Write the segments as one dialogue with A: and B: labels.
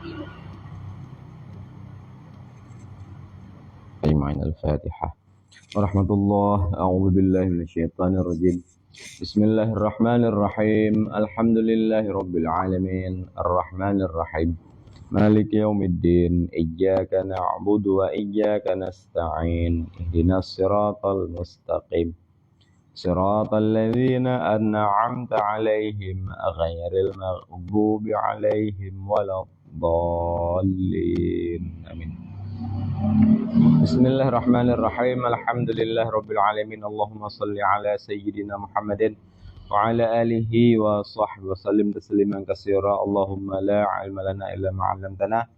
A: أجمعين. الفاتحة. ورحمة الله. أعوذ بالله من الشيطان الرجيم. بسم الله الرحمن الرحيم. الحمد لله رب العالمين الرحمن الرحيم مالك يوم الدين إياك نعبد وإياك نستعين اهدنا الصراط المستقيم صراط الذين أنعمت عليهم غير المغضوب عليهم ولا الضالين. آمين. Bismillahirrahmanirrahim. Alhamdulillah rabbil alamin. Allahumma salli ala sayyidina Muhammadin wa ala alihi wa sahbihi wa sallim tasliman katsira. Allahumma la ilma lana illa ma 'allamtana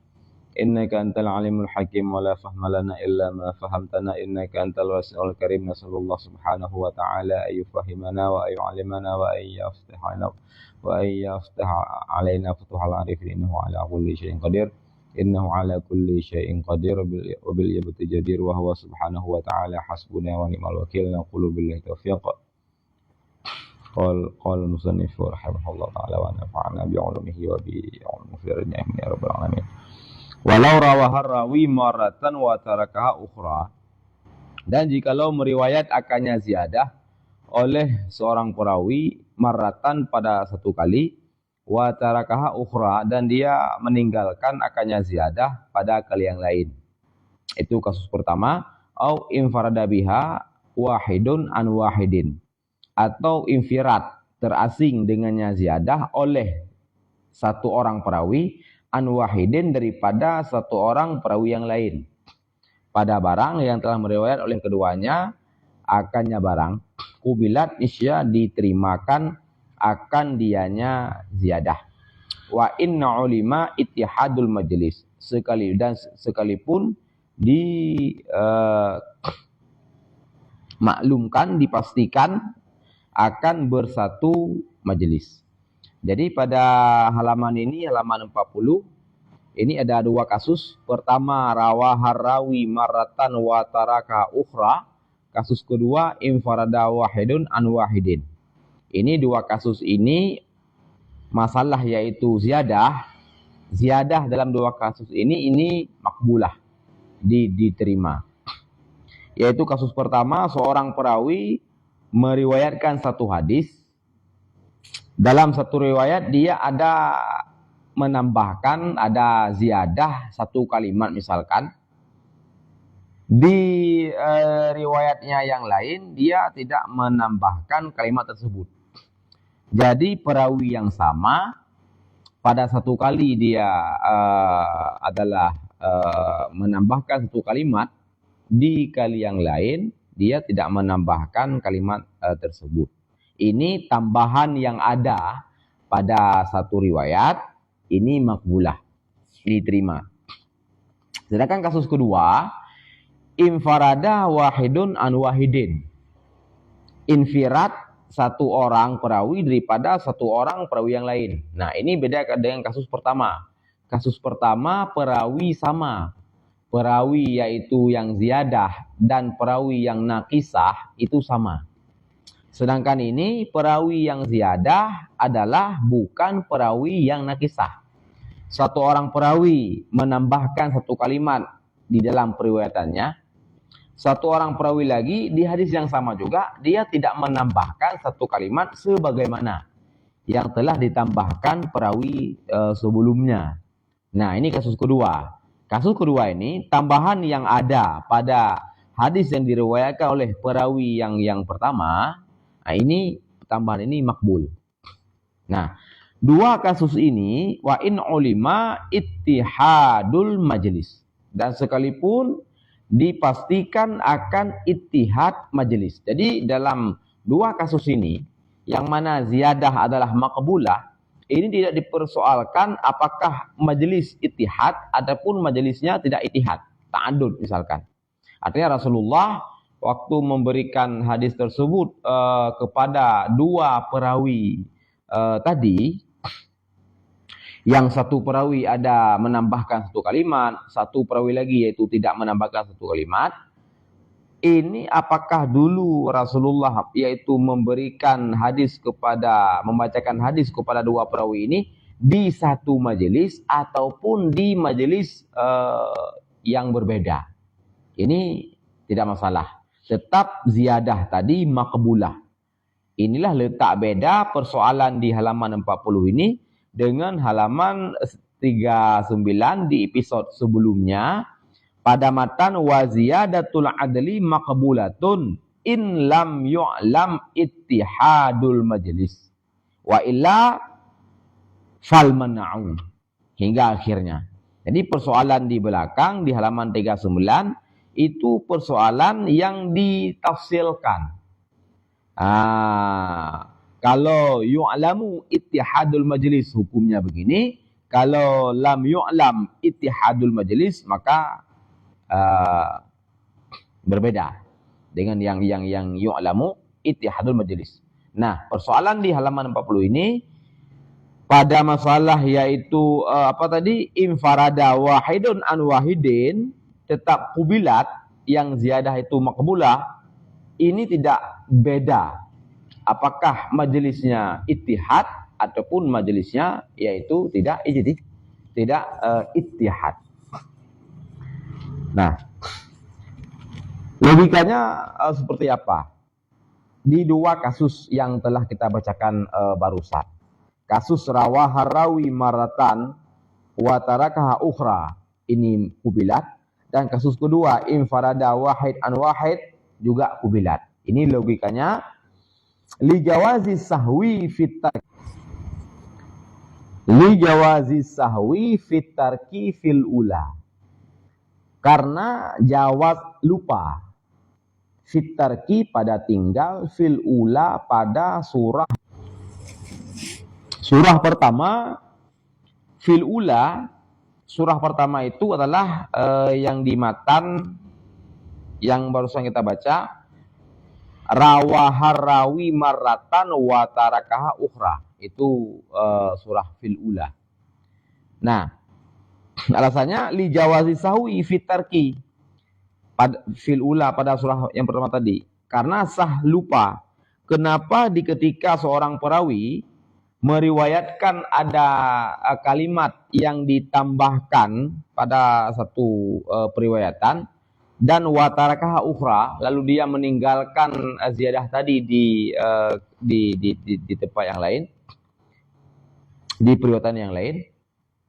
A: innaka antal alimul hakim wa la fahma lana illa ma fahamtana innaka antal wasi'ul karim. Nasallallahu subhanahu wa ta'ala ay yufahimana wa ay yu'allimana wa ay yaftahana wa ay yaftah alaina futuhal arifin innahu ala kulli syai'in qadir. Innahu ala kulli syai'in qadir wa bil ibti jadir wa huwa subhanahu wa ta'ala hasbuna wa ni'mal wakil. Naqulu billahi taufiq. Qala musannif rahimahullah ta'ala wa nafa'ana bi 'ulumihi wa bi 'ulumi ya rabbal alamin. Walau rawahar rawi maratan wa tarakaha ukhra. Dan jikalau meriwayat akannya ziyadah oleh seorang perawi maratan pada satu kali, wa tarakaha ukhra, dan dia meninggalkan akannya ziyadah pada kali yang lain. Itu kasus pertama. Au infarada biha wahidun an wahidin, atau infirad, terasing dengannya ziyadah oleh satu orang perawi, an wahidin, daripada satu orang perawi yang lain, pada barang yang telah meriwayat oleh keduanya akannya barang, kubilat isya, diterimakan akan dianya ziyadah. Wa inna ulima ittihadul majlis, sekalipun maklumkan, dipastikan akan bersatu majelis. Jadi pada halaman ini, halaman 40, ini ada dua kasus. Pertama, rawahar rawi maratan wa taraka ukhra. Kasus kedua, infarada wahidun an wahidin. Ini dua kasus ini masalah yaitu ziyadah dalam dua kasus ini makbulah, diterima. Yaitu kasus pertama, seorang perawi meriwayatkan satu hadis. Dalam satu riwayat dia ada menambahkan, ada ziyadah satu kalimat misalkan. Di riwayatnya yang lain dia tidak menambahkan kalimat tersebut. Jadi perawi yang sama pada satu kali dia adalah menambahkan satu kalimat, di kali yang lain dia tidak menambahkan kalimat tersebut. Ini tambahan yang ada pada satu riwayat, ini makbulah, diterima. Sedangkan kasus kedua, infarada wahidun an wahidin, infirad, satu orang perawi daripada satu orang perawi yang lain. Nah, ini beda dengan kasus pertama. Kasus pertama perawi sama. Perawi yaitu yang ziyadah dan perawi yang nakisah itu sama. Sedangkan ini perawi yang ziyadah adalah bukan perawi yang nakisah. Satu orang perawi menambahkan satu kalimat di dalam periwayatannya. Satu orang perawi lagi di hadis yang sama juga, dia tidak menambahkan satu kalimat sebagaimana yang telah ditambahkan perawi sebelumnya. Nah, ini kasus kedua. Kasus kedua ini, tambahan yang ada pada hadis yang diriwayatkan oleh perawi yang pertama, nah ini tambahan ini makbul. Nah, dua kasus ini, wa in ulima ittihadul majlis, dan sekalipun dipastikan akan ittihad majelis. Jadi dalam dua kasus ini, yang mana ziyadah adalah makbulah, ini tidak dipersoalkan apakah majelis ittihad ataupun majelisnya tidak ittihad, ta'adud misalkan. Artinya Rasulullah waktu memberikan hadis tersebut kepada dua perawi tadi, yang satu perawi ada menambahkan satu kalimat, satu perawi lagi yaitu tidak menambahkan satu kalimat. Ini apakah dulu Rasulullah yaitu membacakan hadis kepada dua perawi ini, di satu majelis ataupun di majelis yang berbeda. Ini tidak masalah. Tetap ziyadah tadi maqbulah. Inilah letak beda persoalan di halaman 40 ini dengan halaman 39 di episode sebelumnya. Pada matan wa ziyadatul adli maqbulatun in lam yu'lam ittihadul majlis wa illa fal man'un hingga akhirnya. Jadi persoalan di belakang di halaman 39 itu persoalan yang ditafsilkan. Kalau yu'lamu ittihadul majlis hukumnya begini, kalau lam yu'lam ittihadul majlis maka berbeda dengan yang yu'lamu ittihadul majlis. Nah, persoalan di halaman 40 ini pada masalah yaitu infarada wahidun an wahidin tetap kubilat yang ziyadah itu makbulah, ini tidak beda apakah majelisnya ittihad ataupun majelisnya yaitu tidak ittihad. Nah, logikanya seperti apa? Di dua kasus yang telah kita bacakan barusan. Kasus rawah rawi maratan wa tarakaha ukhra, ini kubilat, dan kasus kedua infarada wahid an wahid juga kubilat. Ini logikanya li jawazi sahwi fit tarki fil ula. Karena jawaz lupa fit tarki pada tinggal fil ula pada surah pertama. Fil ula, surah pertama itu adalah yang di matan yang barusan kita baca, rawahar rawi marratan wa tarakaha ukhra. Itu surah fil ula. Nah, alasannya li jawazi sahwi fit tarki fil ula pada surah yang pertama tadi. Karena sah lupa. Kenapa ketika seorang perawi meriwayatkan ada kalimat yang ditambahkan pada satu periwayatan dan watarakaha ukhra, lalu dia meninggalkan ziyadah tadi di tempat yang lain, di periwayatan yang lain.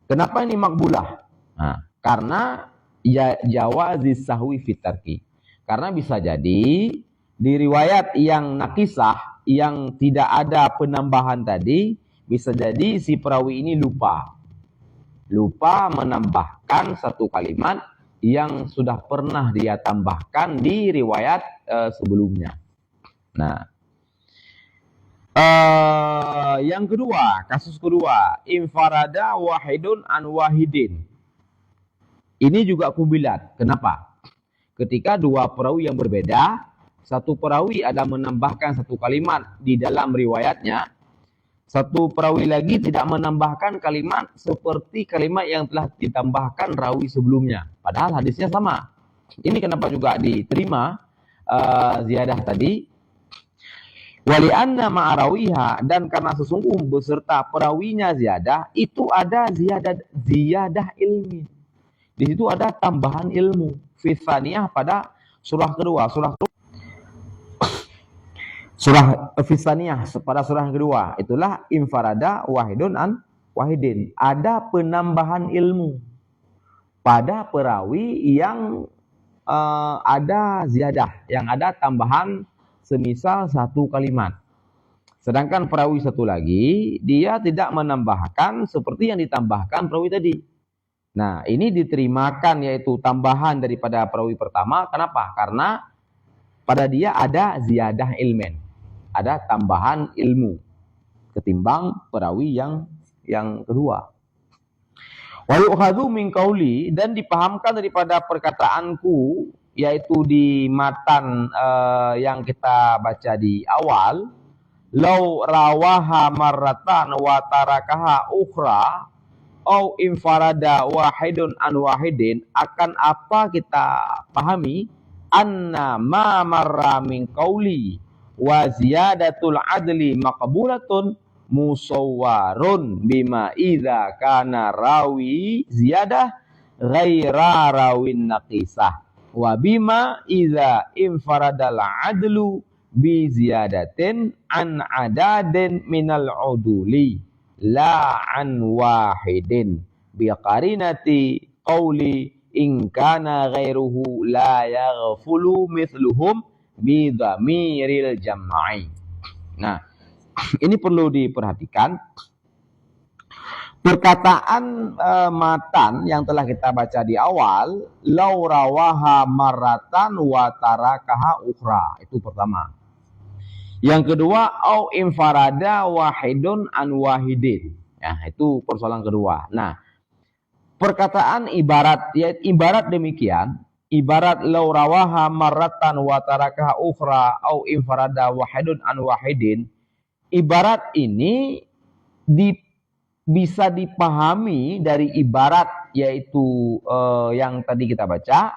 A: Kenapa ini makbulah? Nah, karena jawazi sahwi fit tarki. Karena bisa jadi di riwayat yang nakisah yang tidak ada penambahan tadi, bisa jadi si perawi ini lupa menambahkan satu kalimat yang sudah pernah dia tambahkan di riwayat sebelumnya. Nah, yang kedua, kasus kedua, infarada wahidun an wahidin. Ini juga kubilat. Kenapa? Ketika dua perawi yang berbeda, satu perawi ada menambahkan satu kalimat di dalam riwayatnya, satu perawi lagi tidak menambahkan kalimat seperti kalimat yang telah ditambahkan rawi sebelumnya. Padahal hadisnya sama. Ini kenapa juga diterima ziyadah tadi? Wali anna ma'arawiha, dan karena sesungguhnya beserta perawinya ziyadah itu ada ziyadah ilmi. Di situ ada tambahan ilmu. Fisaniyah pada surah kedua, surah Fisaniyah pada surah kedua, itulah infarada wahidun an wahidin. Ada penambahan ilmu pada perawi yang ada ziyadah, yang ada tambahan semisal satu kalimat. Sedangkan perawi satu lagi, dia tidak menambahkan seperti yang ditambahkan perawi tadi. Nah, ini diterimakan yaitu tambahan daripada perawi pertama. Kenapa? Karena pada dia ada ziyadah ilmen, ada tambahan ilmu ketimbang perawi yang kedua. Wa yu'khadhu min qauli, dan dipahamkan daripada perkataanku yaitu di matan yang kita baca di awal, law rawaha marratan wa tarakaha ukhra au infarada wahidun an wahidin, akan apa kita pahami anna ma marra min qauli wa ziyadatul adli maqbulatun musawwarun bima idza kana rawi ziyadah ghaira rawin naqisah wa bima idza infaradal adlu bi ziyadatin an adadin minal uduli la an wahidin bi qarinati qawli in kana ghairuhu la yaghfulu mithluhum bi dhamiril jam'i. Nah, ini perlu diperhatikan. Perkataan matan yang telah kita baca di awal, law rawaha marratan wa tarakaha ukhra. Itu pertama. Yang kedua, au infarada wahidun an wahidin. Ya, itu persoalan kedua. Nah, perkataan ibarat, ya ibarat demikian, ibarat law rawaha marratan wa tarakaha ukhra au infarada wahidun an wahidin. Ibarat ini bisa dipahami dari ibarat, yaitu yang tadi kita baca,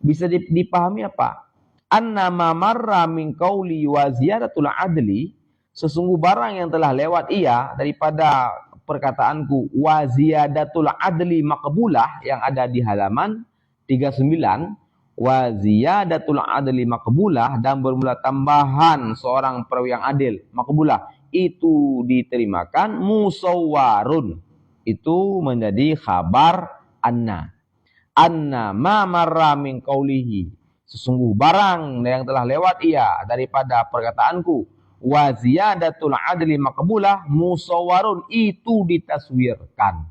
A: bisa dipahami apa? Annama marra min qauli wa ziyadatul adli, sesungguh barang yang telah lewat ia daripada perkataanku wa ziyadatul adli maqbulah yang ada di halaman 39, wa ziyadatul adli maqbulah, dan bermula tambahan seorang perawi yang adil, maqbulah, itu diterimakan, musawwarun itu menjadi khabar anna ma marra min qaulihi, sesungguh barang yang telah lewat ia daripada perkataanku, wa ziyadatul adli maqbulah musawwarun, itu ditaswirkan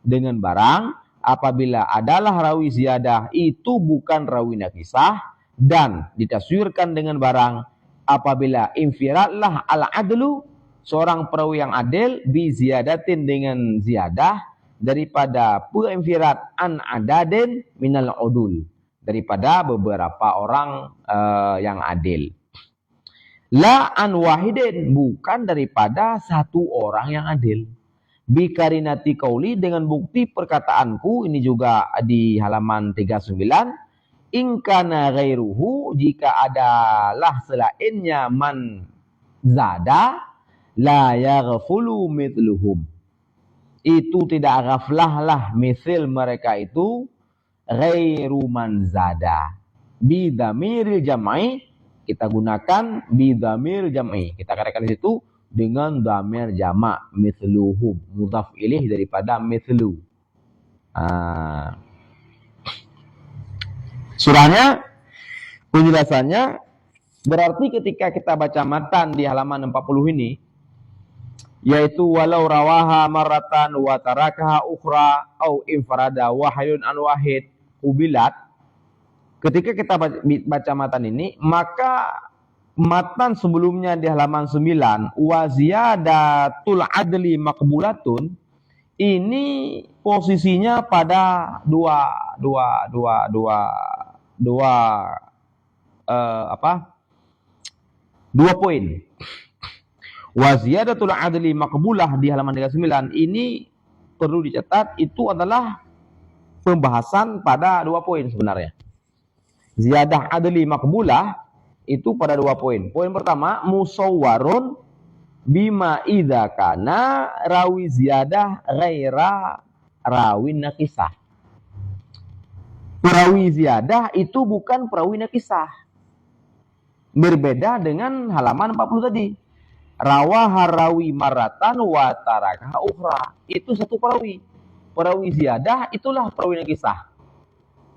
A: dengan barang apabila adalah rawi ziyadah itu bukan rawi nakisah, dan ditaswirkan dengan barang apabila infiradlah al adlu, seorang perawi yang adil, bi ziyadatin dengan ziyadah daripada perinfirad an adadin minal udul, daripada beberapa orang yang adil. La an wahidin, bukan daripada satu orang yang adil. Bi karinati qauli, dengan bukti perkataanku, ini juga di halaman 39, in kana ghairuhu, jika adalah selainnya man zada, la yaghfulu mithluhum, itu tidak ghaflah lah mithil mereka itu, ghairu man zada. Bi dhamiril jam'i, kita gunakan bi dhamiril jam'i, kita katakan di situ dengan dhamir jamak, mithluhum, mudhaf ilaih daripada mithlu. Surahnya, penjelasannya, berarti ketika kita baca matan di halaman 40 ini, yaitu walau rawaha marratan wa tarakaha ukhra au infarada wahidun an wahid ubilat, ketika kita baca matan ini, maka matan sebelumnya di halaman 9 wa ziyadatul adli maqbulatun, ini posisinya pada dua poin. Wa ziyadatul adli maqbulah di halaman 39 ini perlu dicatat, itu adalah pembahasan pada 2 poin sebenarnya. Ziyadah adli maqbulah itu pada 2 poin. Poin pertama, musawwarun bima idza kana rawi ziyadah ghaira rawin nakisah. Perawi ziyadah itu bukan perawi nakisah. Berbeda dengan halaman 40 tadi. Rawaha rawi maratan wa tarakaha ukhra, itu satu perawi. Perawi ziyadah itulah perawi nakisah.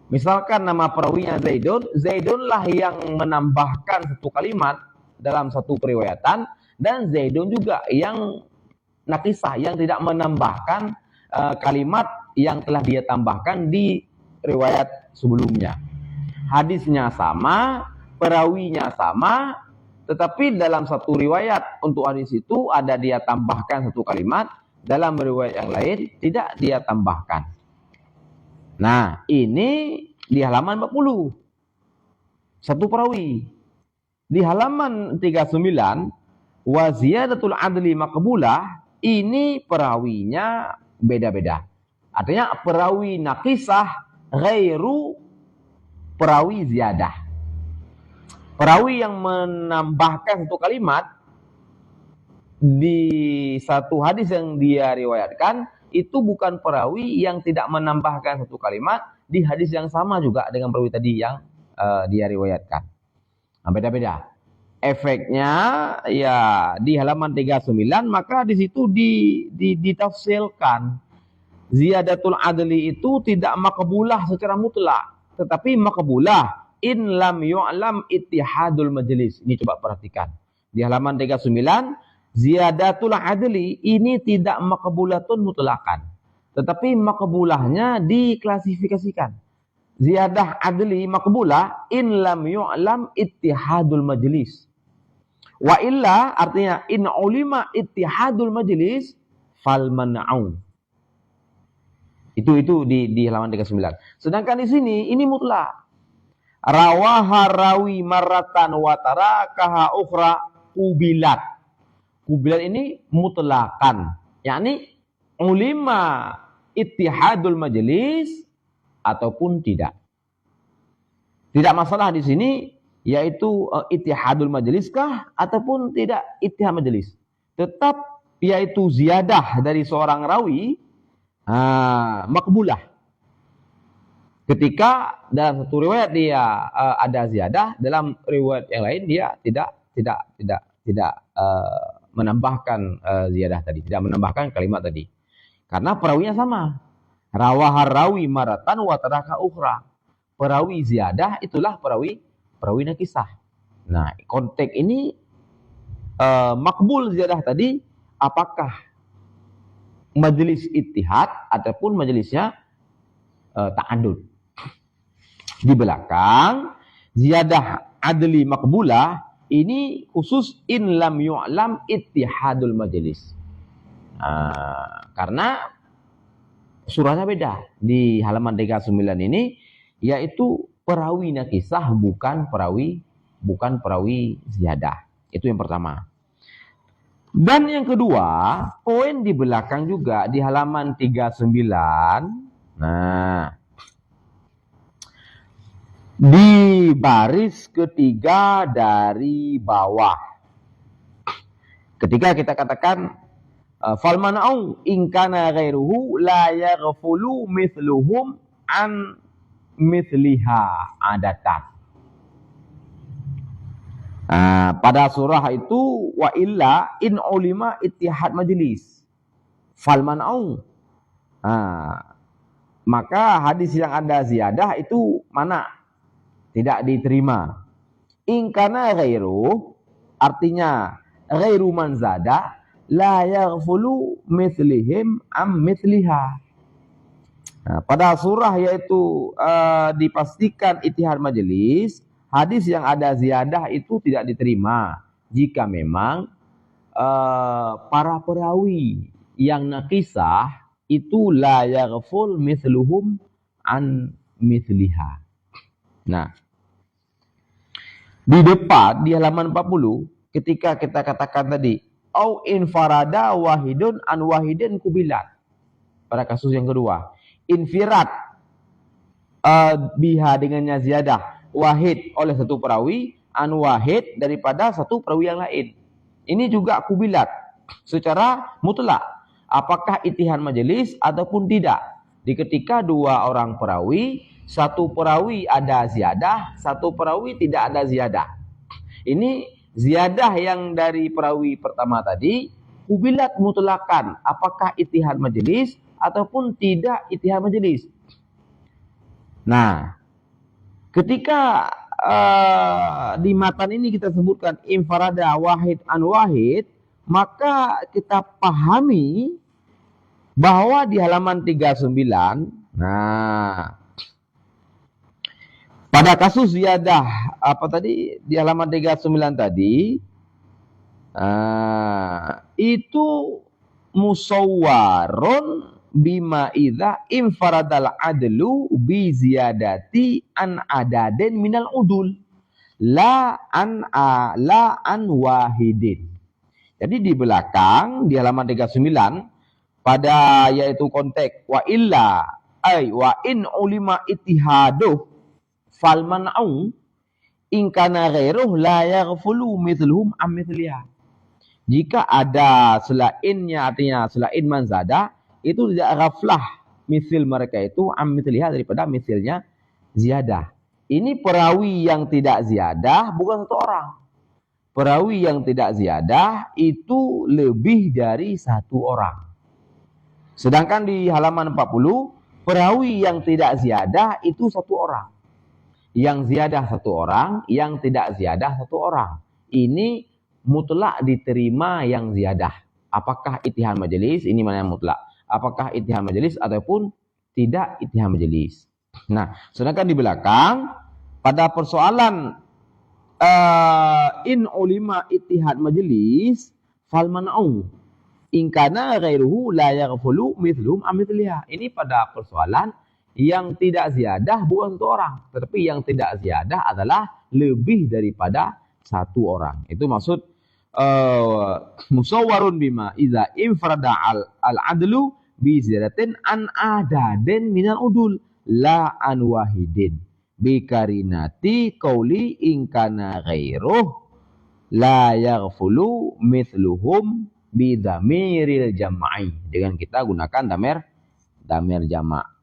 A: Misalkan nama perawinya Zaidun, Zaidun lah yang menambahkan satu kalimat dalam satu periwayatan, dan Zaidun juga yang nakisah, yang tidak menambahkan kalimat yang telah dia tambahkan di riwayat sebelumnya. Hadisnya sama, perawinya sama, tetapi dalam satu riwayat untuk hadis itu ada dia tambahkan satu kalimat, dalam riwayat yang lain tidak dia tambahkan. Nah, ini di halaman 40. Satu perawi. Di halaman 39, wa ziyadatul adli maqbulah, ini perawinya beda-beda. Artinya perawi nakisah ghairu perawi ziyadah. Perawi yang menambahkan satu kalimat di satu hadis yang dia riwayatkan itu bukan perawi yang tidak menambahkan satu kalimat di hadis yang sama juga dengan perawi tadi yang dia riwayatkan. Nah, beda-beda. Efeknya ya di halaman 39 maka di situ ditafsirkan ziyadatul adli itu tidak makbulah secara mutlak, tetapi makbulah in lam yu'lam ittihadul majlis. Ini coba perhatikan. Di halaman 39, ziyadatul adli ini tidak makbulatun mutlakan, tetapi makbulahnya diklasifikasikan. Ziyadah adli makbulah in lam yu'lam ittihadul majlis. Wa illa artinya in ulima ittihadul majlis fal man'u. Itu di halaman 39. Sedangkan di sini ini mutlak. Rawaha rawi marratan wa tarakaha ukhra kubilat. Kubilat ini mutlakan, yakni ulima ittihadul majlis ataupun tidak. Tidak masalah di sini yaitu ittihadul majlis kah ataupun tidak ittihad majlis. Tetap yaitu ziyadah dari seorang rawi makbulah. Ketika dalam satu riwayat dia ada ziyadah, dalam riwayat yang lain dia tidak menambahkan ziyadah tadi, tidak menambahkan kalimat tadi. Karena perawinya sama. Rawahar rawi maratan wa taraka ukhra. Perawi ziyadah itulah perawi nakisah. Nah, konteks ini makbul ziyadah tadi apakah majelis ittihad ataupun majelisnya ta'addud. Di belakang ziyadah adli makbulah ini khusus in lam yu'lam ittihadul majelis. Karena surahnya beda. Di halaman 39 ini yaitu perawi nakisah bukan perawi ziyadah. Itu yang pertama. Dan yang kedua, poin di belakang juga di halaman 39. Nah, di baris ketiga dari bawah. Ketika kita katakan fal man'u in kana ghairuhu la yaghfulu mithluhum an mithliha adatan. Pada surah itu wa illa in ulima ittihad majlis fal man'u. Maka hadis yang ada ziyadah itu mana? Tidak diterima. In kana ghairu artinya ghairu man zada la yaghfulu mithlihim am mithliha. Pada surah yaitu dipastikan ittihad majlis, hadis yang ada ziyadah itu tidak diterima jika memang para perawi yang nakisah itu la yaghful mithluhum an mithliha. Nah, di depan di halaman 40 ketika kita katakan tadi au infarada wahidun an wahidin kubilat. Pada kasus yang kedua, infirad biha dengannya ziyadah wahid oleh satu perawi an wahid daripada satu perawi yang lain. Ini juga kubilat secara mutlak. Apakah ittihad majelis ataupun tidak. Di ketika dua orang perawi, satu perawi ada ziyadah, satu perawi tidak ada ziyadah. Ini ziyadah yang dari perawi pertama tadi kubilat mutlakan. Apakah ittihad majelis ataupun tidak ittihad majelis. Nah, ketika di matan ini kita sebutkan infarada wahid an wahid, maka kita pahami bahwa di halaman 39, nah, pada kasus ziyadah di halaman 39 tadi, itu musawwarun bima idza infaradal adlu bi ziyadati an adadin minal udul la an wahidin. Jadi di belakang di halaman 39 pada yaitu konteks wa illa ay wa in ulima ittihaduh fal man'u in kana ghairuh la yaghfulu mithluhum am mithliha. Jika ada selainnya, artinya selain manzada, itu tidak ghaflah misil mereka itu amithliha daripada misilnya ziyadah. Ini perawi yang tidak ziyadah bukan satu orang. Perawi yang tidak ziyadah itu lebih dari satu orang. Sedangkan di halaman 40, perawi yang tidak ziyadah itu satu orang. Yang ziyadah satu orang, yang tidak ziyadah satu orang. Ini mutlak diterima yang ziyadah. Apakah ittihad majelis? Ini mana yang mutlak. Apakah ittihad majelis ataupun tidak ittihad majelis. Nah, sedangkan di belakang, pada persoalan in ulima ittihad majelis, fal man'u. In kana ghairuhu la yaghfulu mithlum amithliha. Ini pada persoalan yang tidak ziyadah bukan satu orang, tetapi yang tidak ziyadah adalah lebih daripada satu orang. Itu maksud musawwarun bima iza infrada al adlu bi ziyadatin an adadin minal udul la an wahidin bi karinati qauli in kana ghairuh la yaghfulu mithluhum bi dhamiril jam'i. Dengan kita gunakan damir jamak.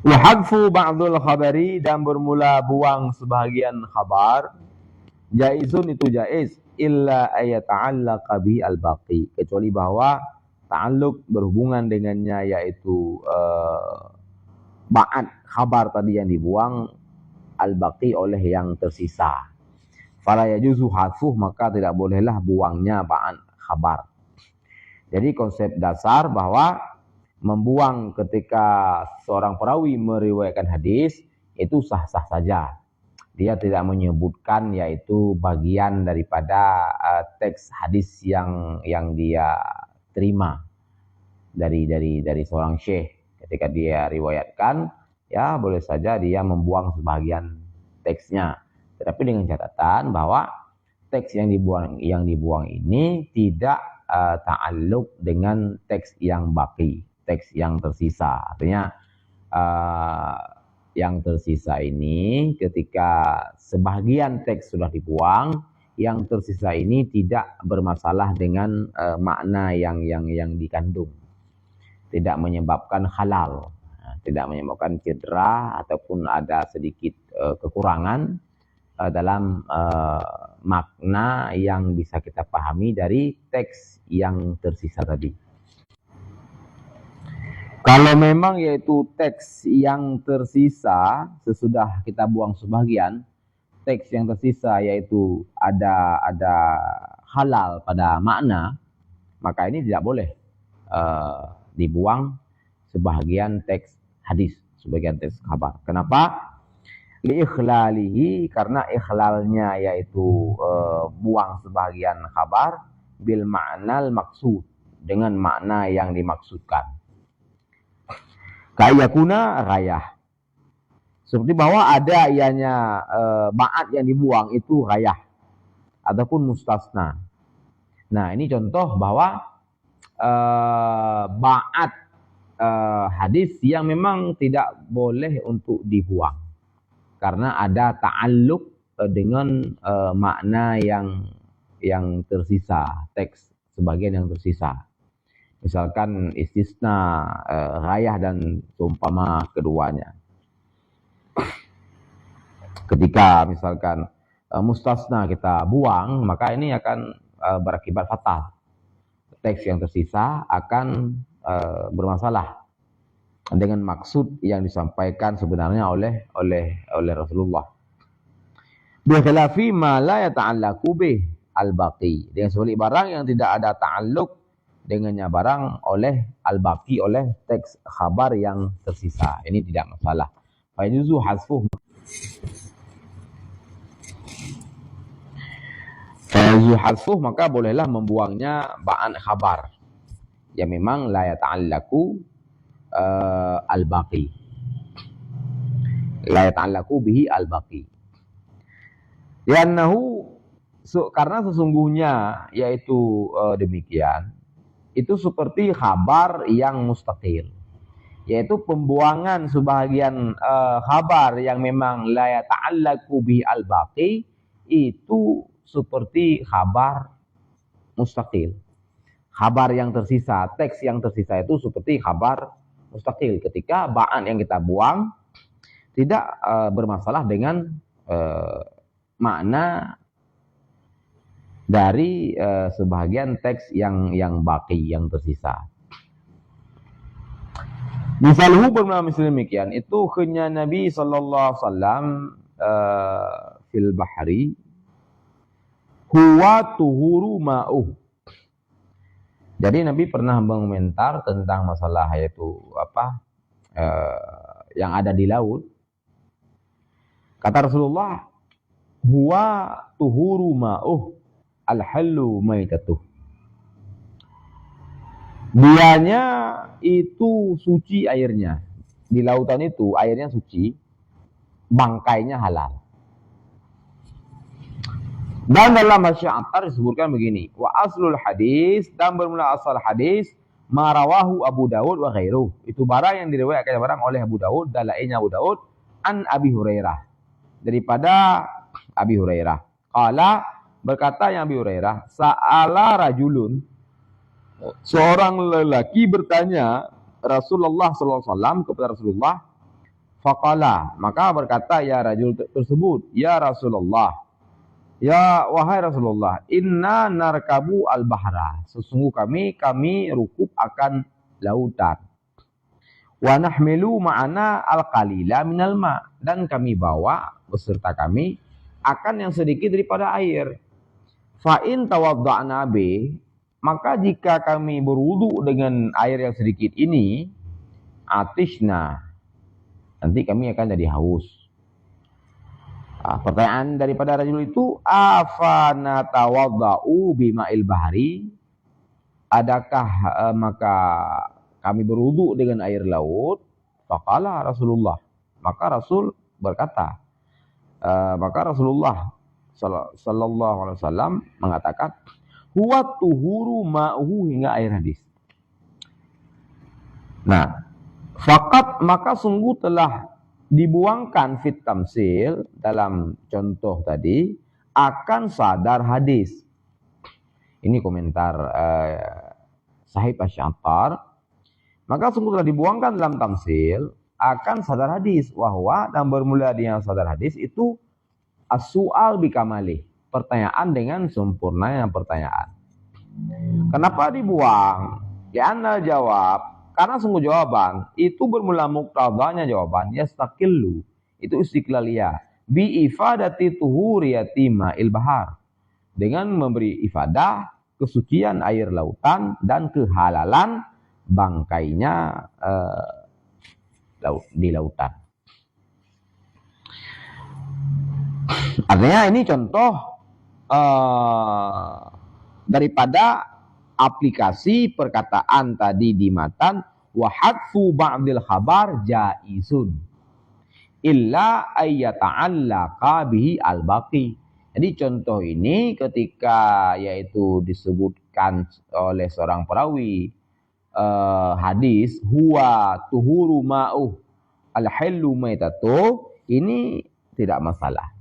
A: Wa hadfu ba'dul khabari, dan bermula buang sebahagian khabar, jaizun itu jaiz illa ayata'allaqa bihi al-baqi, kecuali bahwa ta'alluq berhubungan dengannya yaitu ba'ad khabar tadi yang dibuang al-baqi oleh yang tersisa. Fala yajuzu hadfuh, maka tidak bolehlah buangnya ba'ad khabar. Jadi konsep dasar bahwa membuang ketika seorang perawi meriwayatkan hadis itu sah-sah saja. Dia tidak menyebutkan yaitu bagian daripada teks hadis yang dia terima dari seorang syekh. Ketika dia riwayatkan, ya boleh saja dia membuang sebagian teksnya. Tetapi dengan catatan bahwa teks yang dibuang ini tidak ta'alluq dengan teks yang baqi, teks yang tersisa. Artinya yang tersisa ini ketika sebagian teks sudah dibuang, yang tersisa ini tidak bermasalah dengan makna yang dikandung. Tidak menyebabkan halal, tidak menyebabkan cedera ataupun ada sedikit kekurangan dalam makna yang bisa kita pahami dari teks yang tersisa tadi. Kalau memang yaitu teks yang tersisa sesudah kita buang sebagian, teks yang tersisa yaitu ada halal pada makna, maka ini tidak boleh dibuang sebagian teks hadis, sebagian teks kabar. Kenapa? Liikhlalihi, karena ikhlalnya yaitu buang sebagian kabar bil ma'nal maksud, dengan makna yang dimaksudkan. Kayakuna rayah, seperti bahwa ada ianya ba'at yang dibuang itu rayah ataupun mustasna. Nah, ini contoh bahwa ba'at hadis yang memang tidak boleh untuk dibuang karena ada ta'alluq dengan makna yang tersisa, teks sebagian yang tersisa. Misalkan istisna, rayah dan seumpama keduanya. Ketika misalkan mustasna kita buang, maka ini akan berakibat fatal. Teks yang tersisa akan bermasalah dengan maksud yang disampaikan sebenarnya oleh Rasulullah. Bi khilafi ma la yata'allaqu bih al-baqi, dengan sebalik barang yang tidak ada ta'alluq dengannya barang oleh al-baqi, oleh teks khabar yang tersisa. Ini tidak masalah. Fa yuzu hasfuh, maka bolehlah membuangnya ba'an khabar yang memang la yata'allaqu al-baqi. la yata'allaqu bihi al-baqi. Li'annahu karena sesungguhnya yaitu demikian, itu seperti khabar yang mustaqil, yaitu pembuangan sebahagian khabar yang memang la yata'allaqu bihi al-baqi, itu seperti khabar mustaqil. Khabar yang tersisa, teks yang tersisa itu seperti khabar mustaqil. Ketika ba'an yang kita buang tidak bermasalah dengan makna dari sebahagian teks yang baqi, yang tersisa. Misalnya bermakna demikian, itu hanya Nabi sallallahu alaihi wasallam fil bahri huwa tuhuru ma'uh. Jadi Nabi pernah mengomentar tentang masalah yaitu yang ada di laut. Kata Rasulullah, huwa tuhuru ma'uh al-hallu maitatuh. Dianya itu suci airnya. Di lautan itu airnya suci, bangkainya halal. Dan dalam Asy'atar disebutkan begini, wa aslul hadis, dan bermula asal hadis marawahu Abu Daud wa ghairuh. Itu barang yang diriwayatkan barang oleh Abu Daud dan lainnya Abu Daud an Abi Hurairah, daripada Abi Hurairah. Qala, berkata yang Abi Hurairah, sa'ala rajulun, seorang lelaki bertanya Rasulullah sallallahu alaihi wasallam kepada Rasulullah. Faqala, maka berkata ya rajul tersebut, ya Rasulullah, ya wahai Rasulullah, inna narkabu al-bahra, sesungguh kami rukub akan lautan. Wa nahmilu ma'ana al-qalila minal ma, dan kami bawa beserta kami akan yang sedikit daripada air. Fa in tawadda'na bi, maka jika kami berwudu dengan air yang sedikit ini, atishna, nanti kami akan jadi haus. Pertanyaan daripada rajul itu, afana tawadda'u bima'il bahri, adakah maka kami berwudu dengan air laut? Faqala Rasulullah, maka Rasul berkata, maka Rasulullah sallallahu alaihi wasallam mengatakan, huwa tuhuru ma'uhu, hingga air hadis. Nah, fakat maka sungguh telah dibuangkan fit tamsil, dalam contoh tadi, akan sadar hadis. Ini komentar Sahib Asy'atar. Maka sungguh telah dibuangkan dalam tamsil akan sadar hadis. Wahwa, dan bermula dengan sadar hadis itu as-su'al bikamali, pertanyaan dengan sempurnanya pertanyaan. Kenapa dibuang? Li'anna jawab, karena sungguh jawaban itu bermula muqtadanya jawaban yastaqillu, itu istiqlaliyah, bi ifadati tuhuriyati ma'il bahar, dengan memberi ifadah kesucian air lautan dan kehalalan bangkainya di lautan. Artinya ini contoh daripada aplikasi perkataan tadi di matan, wa hadfu ba'dil khabar jaizun illa ayyata'allaqa bihi al-baqi. Jadi contoh ini ketika yaitu disebutkan oleh seorang perawi hadis huwa tuhuru ma'uh al-hillu maitatuh, ini tidak masalah.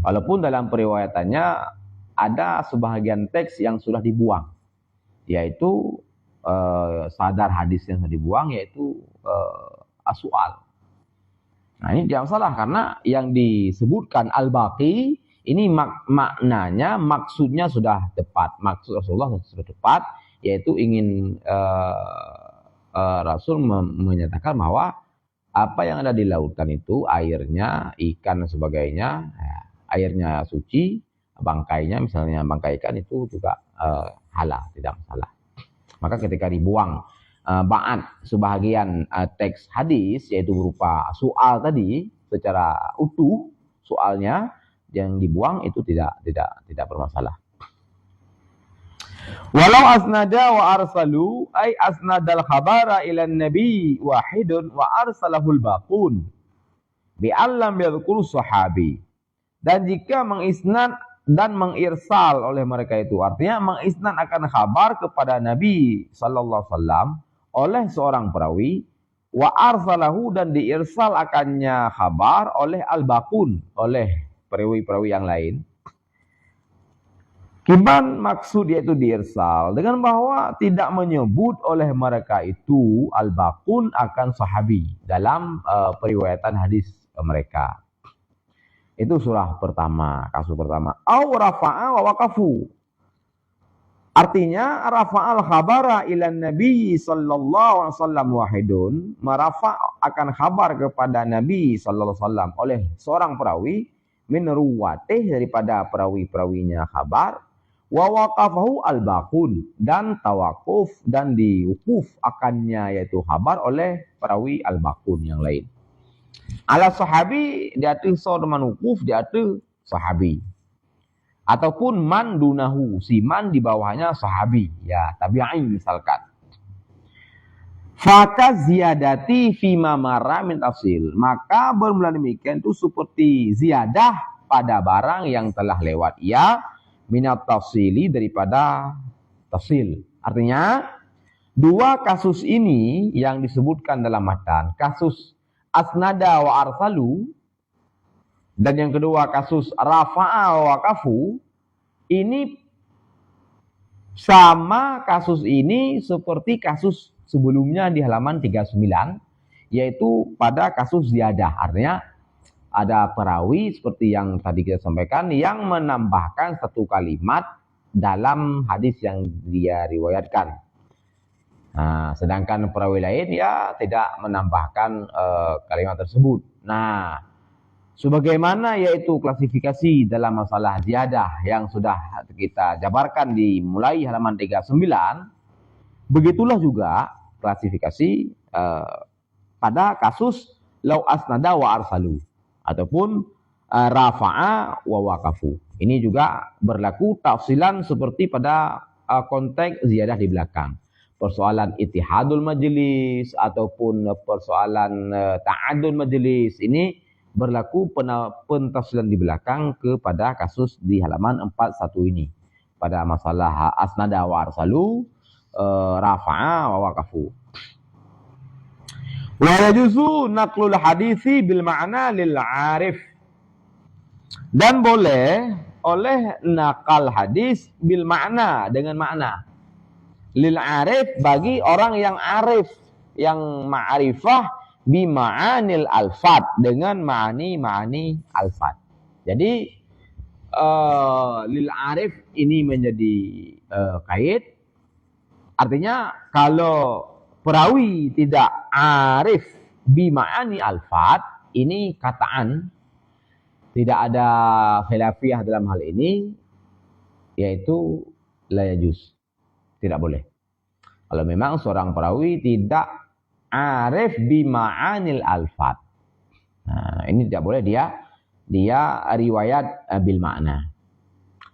A: Walaupun dalam periwayatannya ada sebahagian teks yang sudah dibuang, yaitu sadar hadis yang sudah dibuang, yaitu as-su'al. Nah, ini tidak masalah karena yang disebutkan al-baqi ini maknanya, maksudnya sudah tepat. Maksud Rasulullah sudah tepat, yaitu ingin Rasul menyatakan bahwa apa yang ada di lautan itu airnya, ikan dan sebagainya, airnya suci, bangkainya, misalnya bangkai ikan itu juga halal, tidak masalah. Maka ketika dibuang ba'at sebahagian teks hadis, yaitu berupa soal tadi secara utuh, soalnya yang dibuang itu tidak bermasalah. Walau asnada wa arsalu, ay asnadal khabara ila nabi wahidun wa arsalahul baqun. bi'allam yadhkuru sahabi. Dan jika mengisnad dan mengirsal oleh mereka itu, artinya mengisnad akan kabar kepada Nabi sallallahu alaihi wasallam oleh seorang perawi, wa arsalahu dan diirsal akannya kabar oleh al-baqun, oleh perawi-perawi yang lain. Kiman maksud yaitu diirsal dengan bahwa tidak menyebut oleh mereka itu al-baqun akan sahabi dalam periwayatan hadis mereka. Itu surah pertama, kasus pertama. Au rafa'a wa waqafu. Artinya rafa'al khabara ilan Nabi sallallahu alaihi wasallam wahidun, merafa' akan kabar kepada Nabi sallallahu alaihi wasallam oleh seorang perawi min ruwatih daripada perawi-perawinya kabar, wa waqafahu al-baqun dan tawakuf dan diwukuf akannya yaitu kabar oleh perawi al-baqun yang lain. Ala sahabi diatu man wukuf diatu sahabi. Ataupun man dunahu, si man di bawahnya sahabi, ya tabi'in misalkan. Faka ziyadati fima marra min tafsil. Maka bermula demikian itu seperti ziyadah pada barang yang telah lewat, ya minat tafsili daripada tafsil. Artinya dua kasus ini yang disebutkan dalam matan, kasus asnada wa arsalu dan yang kedua kasus rafa'a wa waqafu, ini sama kasus ini seperti kasus sebelumnya di halaman 39, yaitu pada kasus ziyadah. Artinya ada perawi seperti yang tadi kita sampaikan yang menambahkan satu kalimat dalam hadis yang dia riwayatkan. Nah, sedangkan perawi lain ya tidak menambahkan kalimat tersebut. Nah, sebagaimana yaitu klasifikasi dalam masalah ziyadah yang sudah kita jabarkan di mulai halaman 39, begitulah juga klasifikasi pada kasus lau asnada wa arsalu ataupun rafa'a wa waqafu. Ini juga berlaku tafsilan seperti pada konteks ziyadah di belakang. Persoalan ittihadul majelis ataupun persoalan ta'adud majelis ini berlaku pentafsilan di belakang kepada kasus di halaman 41 ini. Pada masalah asnada wa arsalu, rafa'a wa waqafu. Wa yajuzu naqlul hadisi bil ma'na lil 'arif. Dan boleh oleh nakal hadis bil ma'na dengan makna. Lil 'arif bagi orang yang arif, yang ma'rifah bima'anil alfat dengan ma'ani alfat. Jadi lil 'arif ini menjadi kait. Artinya kalau perawi tidak arif bima'ani alfat, ini kataan, tidak ada khilafiyah dalam hal ini, yaitu la yajuz. Tidak boleh. Kalau memang seorang perawi tidak arif bima'anil alfat. Nah, ini tidak boleh dia riwayat bil makna.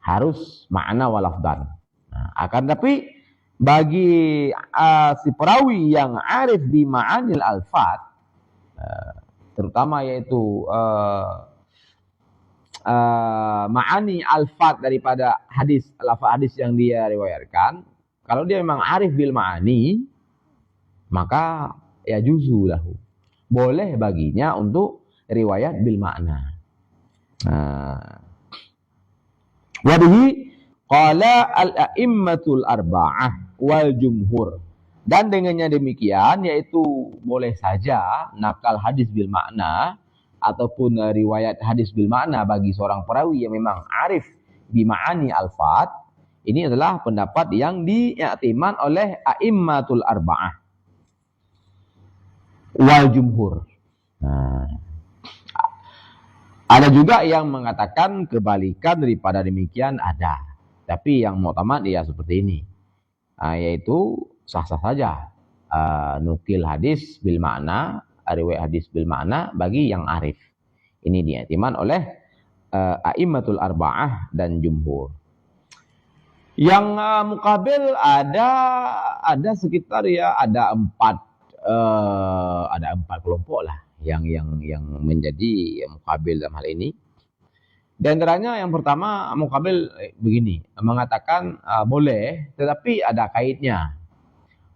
A: Harus makna walafdan. Nah, akan tapi bagi si perawi yang arif bima'anil alfat, terutama yaitu ma'ani alfat daripada hadis, lafaz hadis yang dia riwayatkan, kalau dia memang arif bil ma'ani, maka ya juzu lahu. Boleh baginya untuk riwayat bil makna. Wadihi qala al-a'immatul arba'ah wal jumhur. Dan dengannya demikian, yaitu boleh saja nakal hadis bil makna ataupun riwayat hadis bil makna bagi seorang perawi yang memang arif bi ma'ani alfat. Ini adalah pendapat yang diiktiman oleh a'immatul arba'ah wal jumhur. Nah, ada juga yang mengatakan kebalikan daripada demikian, ada. Tapi yang mu'tamad ya seperti ini. Yaitu sah-sah saja nukil hadis bil makna, riwayat hadis bil makna bagi yang arif. Ini diiktiman oleh a'immatul arba'ah dan jumhur. Yang mukabil ada sekitar ya ada empat kelompok lah yang menjadi mukabil dalam hal ini. Di antaranya yang pertama mukabil begini, mengatakan boleh tetapi ada kaidnya.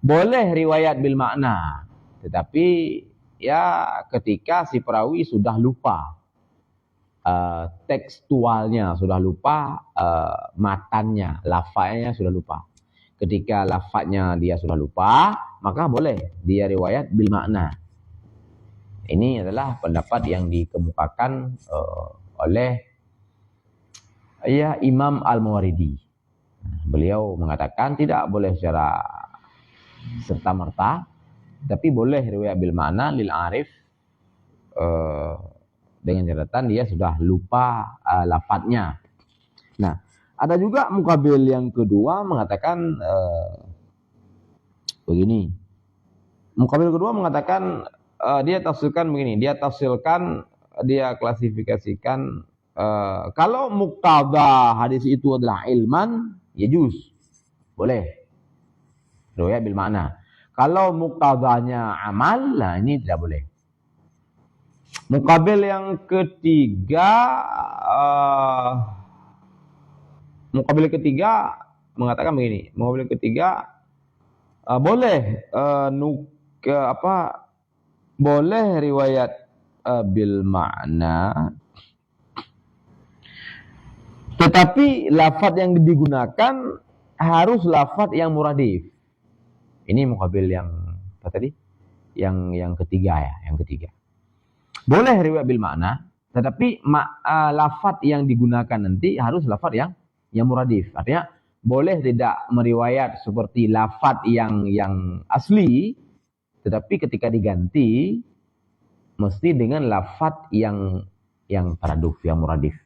A: Boleh riwayat bil makna, tetapi ya ketika si perawi sudah lupa tekstualnya, sudah lupa matannya, lafaznya sudah lupa. Ketika lafaznya dia sudah lupa, maka boleh dia riwayat bil makna. Ini adalah pendapat yang dikemukakan oleh Imam Al-Mawardi. Beliau mengatakan tidak boleh secara serta-merta, tapi boleh riwayat bil makna lil arif dengan catatan dia sudah lupa lafadznya. Nah, ada juga mukabil yang kedua mengatakan begini. Mukabil kedua mengatakan dia tafsirkan begini. Dia klasifikasikan kalau muqtada hadis itu adalah ilman, ya juz, boleh riwayat bil makna. Kalau muqtadanya amal, lah ini tidak boleh. Mukabil yang ketiga mengatakan begini. Mukabil ketiga boleh boleh riwayat bil makna, tetapi lafaz yang digunakan harus lafaz yang muradif. Ini mukabil yang apa tadi? Yang ketiga ya, yang ketiga. Boleh riwayat bil makna, tetapi lafaz yang digunakan nanti harus lafaz yang muradif. Artinya boleh tidak meriwayat seperti lafaz yang asli, tetapi ketika diganti mesti dengan lafaz yang taraduf, yang muradif.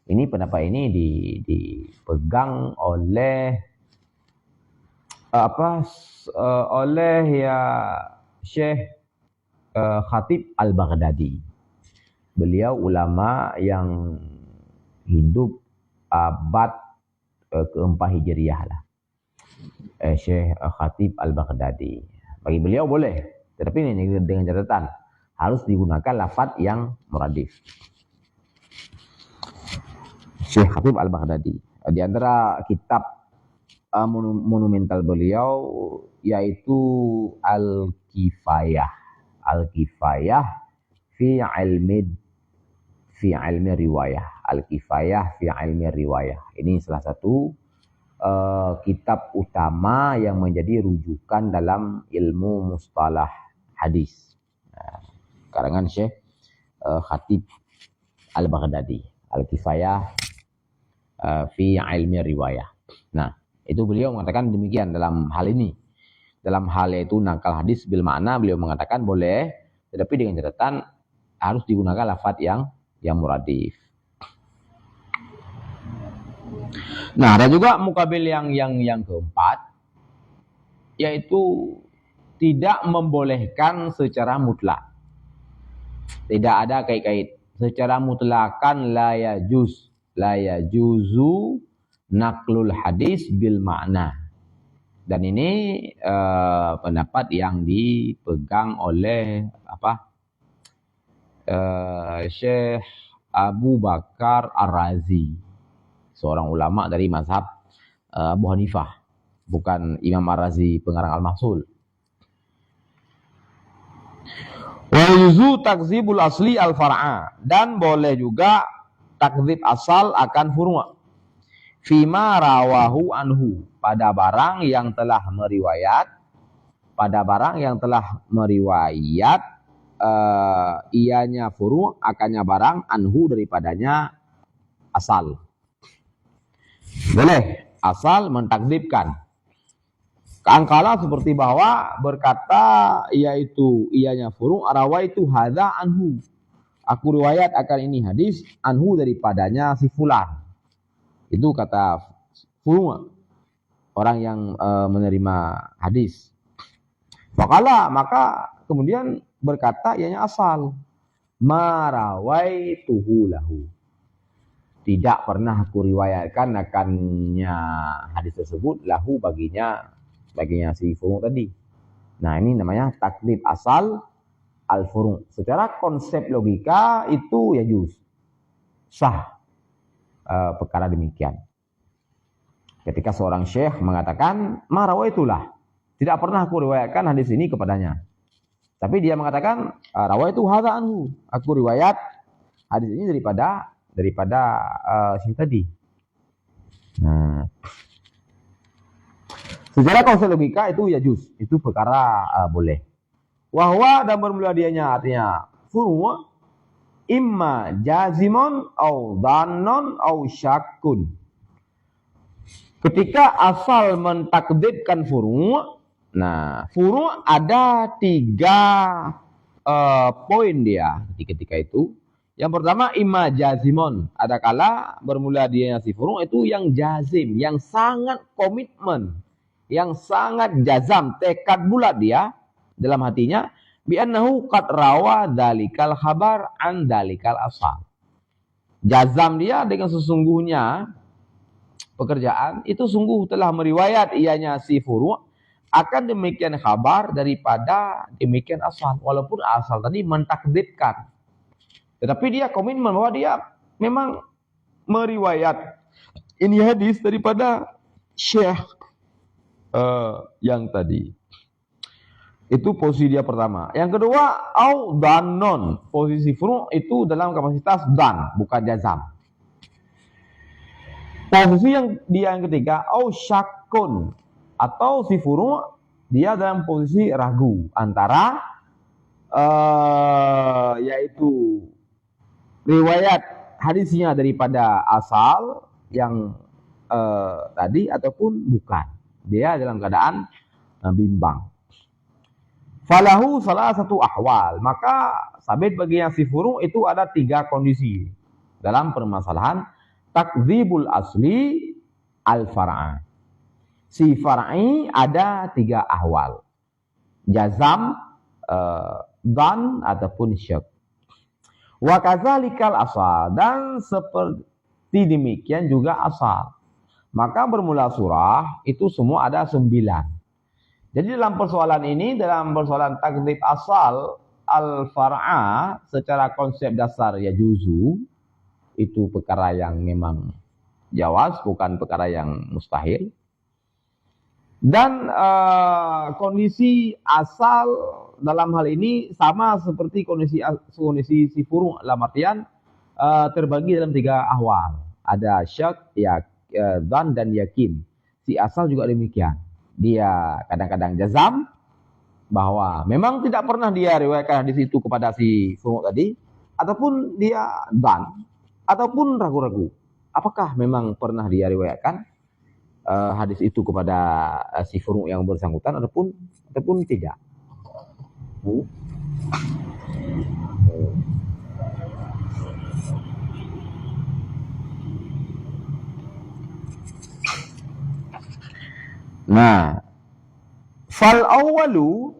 A: Ini pendapat ini dipegang oleh oleh Syekh Khatib Al-Baghdadi. Beliau ulama yang hidup abad keempat Hijriyah lah. Syekh Khatib Al-Baghdadi. Bagi beliau boleh, tetapi ini dengan catatan harus digunakan lafaz yang muradif. Syekh Khatib Al-Baghdadi. Di antara kitab monumental beliau yaitu Al-Kifayah. Al-Kifayah fi ilmi riwayah. Al-Kifayah fi ilmi riwayah. Ini salah satu kitab utama yang menjadi rujukan dalam ilmu mustalah hadis. Karangan Syekh Khatib Al-Baghdadi. Al-Kifayah fi ilmi riwayah. Nah, itu beliau mengatakan demikian dalam hal ini. Dalam hal yaitu naqal hadis bil makna, beliau mengatakan boleh, tetapi dengan catatan harus digunakan lafaz yang muradif. Nah, ada juga mukabil yang keempat, yaitu tidak membolehkan secara mutlak. Tidak ada kait-kait. Secara mutlakan la yajuzu naqlul hadis bil makna. Dan ini pendapat yang dipegang oleh Syekh Abu Bakar Ar-Razi, seorang ulama dari mazhab Abu Hanifah, bukan Imam Ar-Razi pengarang Al-Mahsul. Wa yuzu takzibul asli al-far'a, dan boleh juga takzib asal akan furu'. Fima rawahu anhu, pada barang yang telah meriwayat ianya furu', akannya barang, anhu daripadanya asal. Boleh asal mentakzibkan. Angkala seperti bahwa berkata yaitu ianya furu', rawaitu hadza anhu, aku riwayat akan ini hadis anhu daripadanya si fulan. Itu kata furu', orang yang menerima hadis. Maka kemudian berkata ianya asal, marawaituhu lahu, tidak pernah aku riwayatkan akannya hadis tersebut lahu baginya si furu' tadi. Nah, ini namanya takdzib asal al-furu'. Secara konsep logika itu ya sah perkara demikian. Ketika seorang syekh mengatakan, ma rawaitulah, tidak pernah aku riwayatkan hadis ini kepadanya. Tapi dia mengatakan, rawaitu hadza anhu, aku riwayat hadis ini daripada sini tadi. Nah, secara konsep logika itu ya itu perkara boleh. Wahwa dan bermula dianya artinya furu' imma jazimun au dhannon au syakkun. Ketika asal mentakdirkan furu', nah furu' ada 3 poin dia ketika itu. Yang pertama imma jazimun, ada kala bermula dia si furu' itu yang jazim, yang sangat komitmen, yang sangat jazam, tekad bulat dia dalam hatinya, bi annahu qad rawa dalikal khabar an dalikal asal. Jazam dia dengan sesungguhnya pekerjaan itu sungguh telah meriwayat ianya si furu' akan demikian khabar daripada demikian asal, walaupun asal tadi mentakdirkan. Tetapi dia komitmen bahwa dia memang meriwayat ini hadis daripada syekh yang tadi. Itu posisi dia pertama. Yang kedua, au dhannon. Posisi furu' itu dalam kapasitas dhan, bukan jazam. Posisi yang ketiga, au syakkun. Atau si furu' dia dalam posisi ragu antara yaitu riwayat hadisnya daripada asal yang tadi ataupun bukan. Dia dalam keadaan bimbang. Falahu salah satu ahwal. Maka sabit bagi yang si furu' itu ada 3 kondisi dalam permasalahan takdzibul asli al-far'a. Si far'i ada 3 ahwal. Jazam, dhan ataupun syak. Wa kadzalikal asal, dan seperti demikian juga asal. Maka bermula surah itu semua ada 9. Jadi dalam persoalan ini, dalam persoalan takdzib asal al-far'a secara konsep dasar ya juzu, itu perkara yang memang jawaz, bukan perkara yang mustahil. Dan kondisi asal dalam hal ini sama seperti kondisi si furu' dalam artian terbagi dalam 3 ahwal. Ada syak, dhan dan yakin. Si asal juga demikian. Dia kadang-kadang jazam bahwa memang tidak pernah dia riwayatkan hadis itu kepada si furu' tadi, ataupun dia dhan, ataupun ragu-ragu. Apakah memang pernah dia riwayatkan hadis itu kepada si furu' yang bersangkutan ataupun tidak. Nah, fal awwalu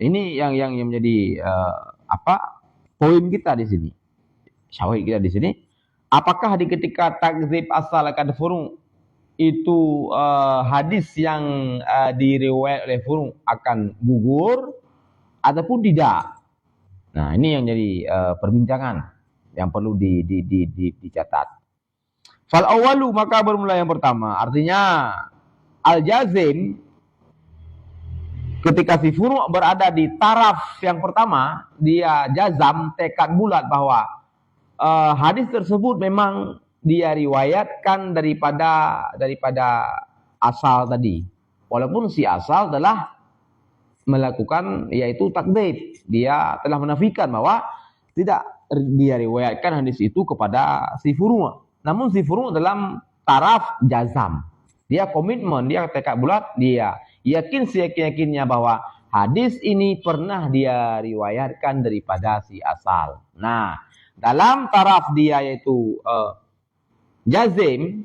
A: ini yang menjadi poin kita di sini. Syahid kita di sini. Apakah di ketika takdzib asal akan furu' itu hadis yang diriwayat oleh furu' akan gugur ataupun tidak? Nah, ini yang jadi perbincangan yang perlu dicatat. Fal awalu, maka bermula yang pertama, artinya al-jazim ketika si furu' berada di taraf yang pertama, dia jazam, tekad bulat bahwa hadis tersebut memang dia riwayatkan daripada asal tadi. Walaupun si asal telah melakukan yaitu takdzib, dia telah menafikan bahwa tidak dia riwayatkan hadis itu kepada si furu'. Namun si furu' dalam taraf jazam. Dia komitmen, dia tekad bulat, dia yakin seyakin-yakinnya bahwa hadis ini pernah dia riwayatkan daripada si asal. Nah, dalam taraf dia yaitu jazim,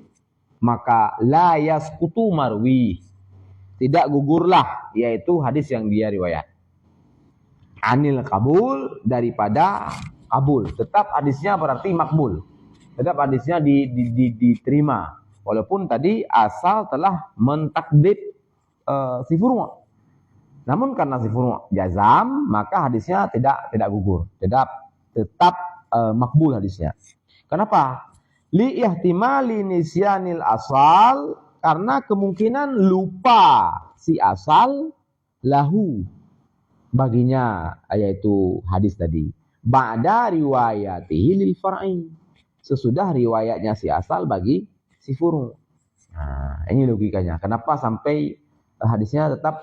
A: maka la yasqutu marwi, tidak gugurlah yaitu hadis yang dia riwayat. Anil kabul, daripada kabul, tetap hadisnya berarti makbul, tetap hadisnya diterima walaupun tadi asal telah mentakdzib si furu'. Namun karena si furu' jazam, maka hadisnya tidak gugur, tetap makbul hadisnya. Kenapa? Li ihtimali nisyanil asal, karena kemungkinan lupa si asal lahu baginya, yaitu hadis tadi. Ba'da riwayatihi lil far'i, sesudah riwayatnya si asal bagi si furu'. Nah, ini logikanya. Kenapa sampai hadisnya tetap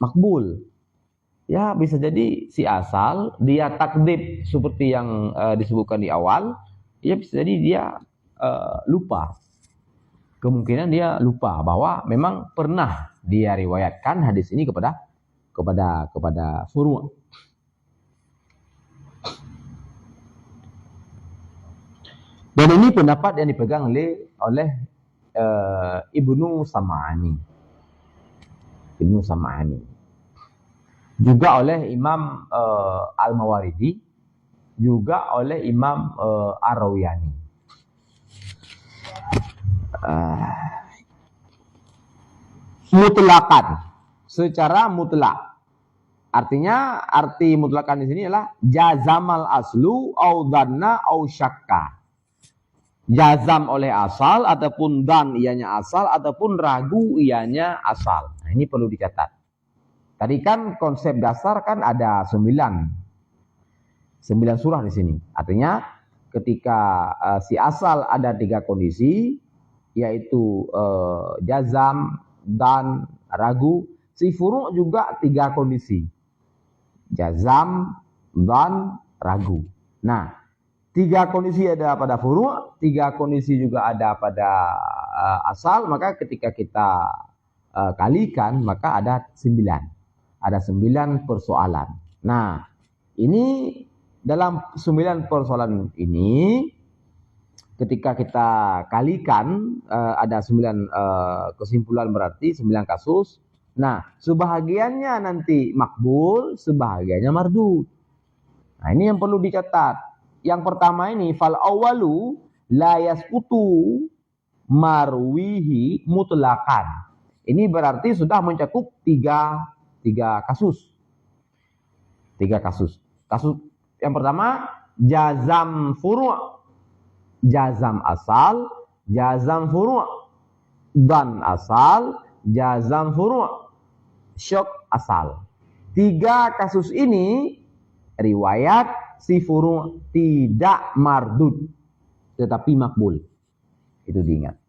A: makbul? Ya, bisa jadi si asal dia takdib seperti yang disebutkan di awal. Ya, bisa jadi dia lupa. Kemungkinan dia lupa bahwa memang pernah dia riwayatkan hadis ini kepada furu'. Dan ini pendapat yang dipegang oleh Ibnu Sam'ani. Juga oleh Imam Al-Mawardi, juga oleh Imam Ar-Rawiyani. Mutlakan, secara mutlak. Artinya, arti mutlakan di sini adalah jazamal aslu au dhanna au syakka. Jazam oleh asal, ataupun dan ianya asal, ataupun ragu ianya asal. Nah, ini perlu dicatat. Tadi kan konsep dasar kan ada 9 surah di sini. Artinya ketika si asal ada 3 kondisi, yaitu jazam, dan, ragu. Si furu' juga 3 kondisi. Jazam, dan, ragu. Nah, 3 kondisi ada pada furu', 3 kondisi juga ada pada asal, maka ketika kita kalikan, maka ada 9. Ada 9 persoalan. Nah, ini dalam 9 persoalan ini, ketika kita kalikan, ada 9 kesimpulan, berarti 9 kasus. Nah, sebahagiannya nanti makbul, sebahagiannya mardud. Nah, ini yang perlu dicatat. Yang pertama ini, fal awwalu la yasqutu marwihi mutlakan. Ini berarti sudah mencakup 3 kasus. 3 kasus. Kasus yang pertama, jazam furu', jazam asal, jazam furu', dan asal, jazam furu', syok asal. 3 kasus ini riwayat si furu' tidak mardud, tetapi makbul. Itu diingat.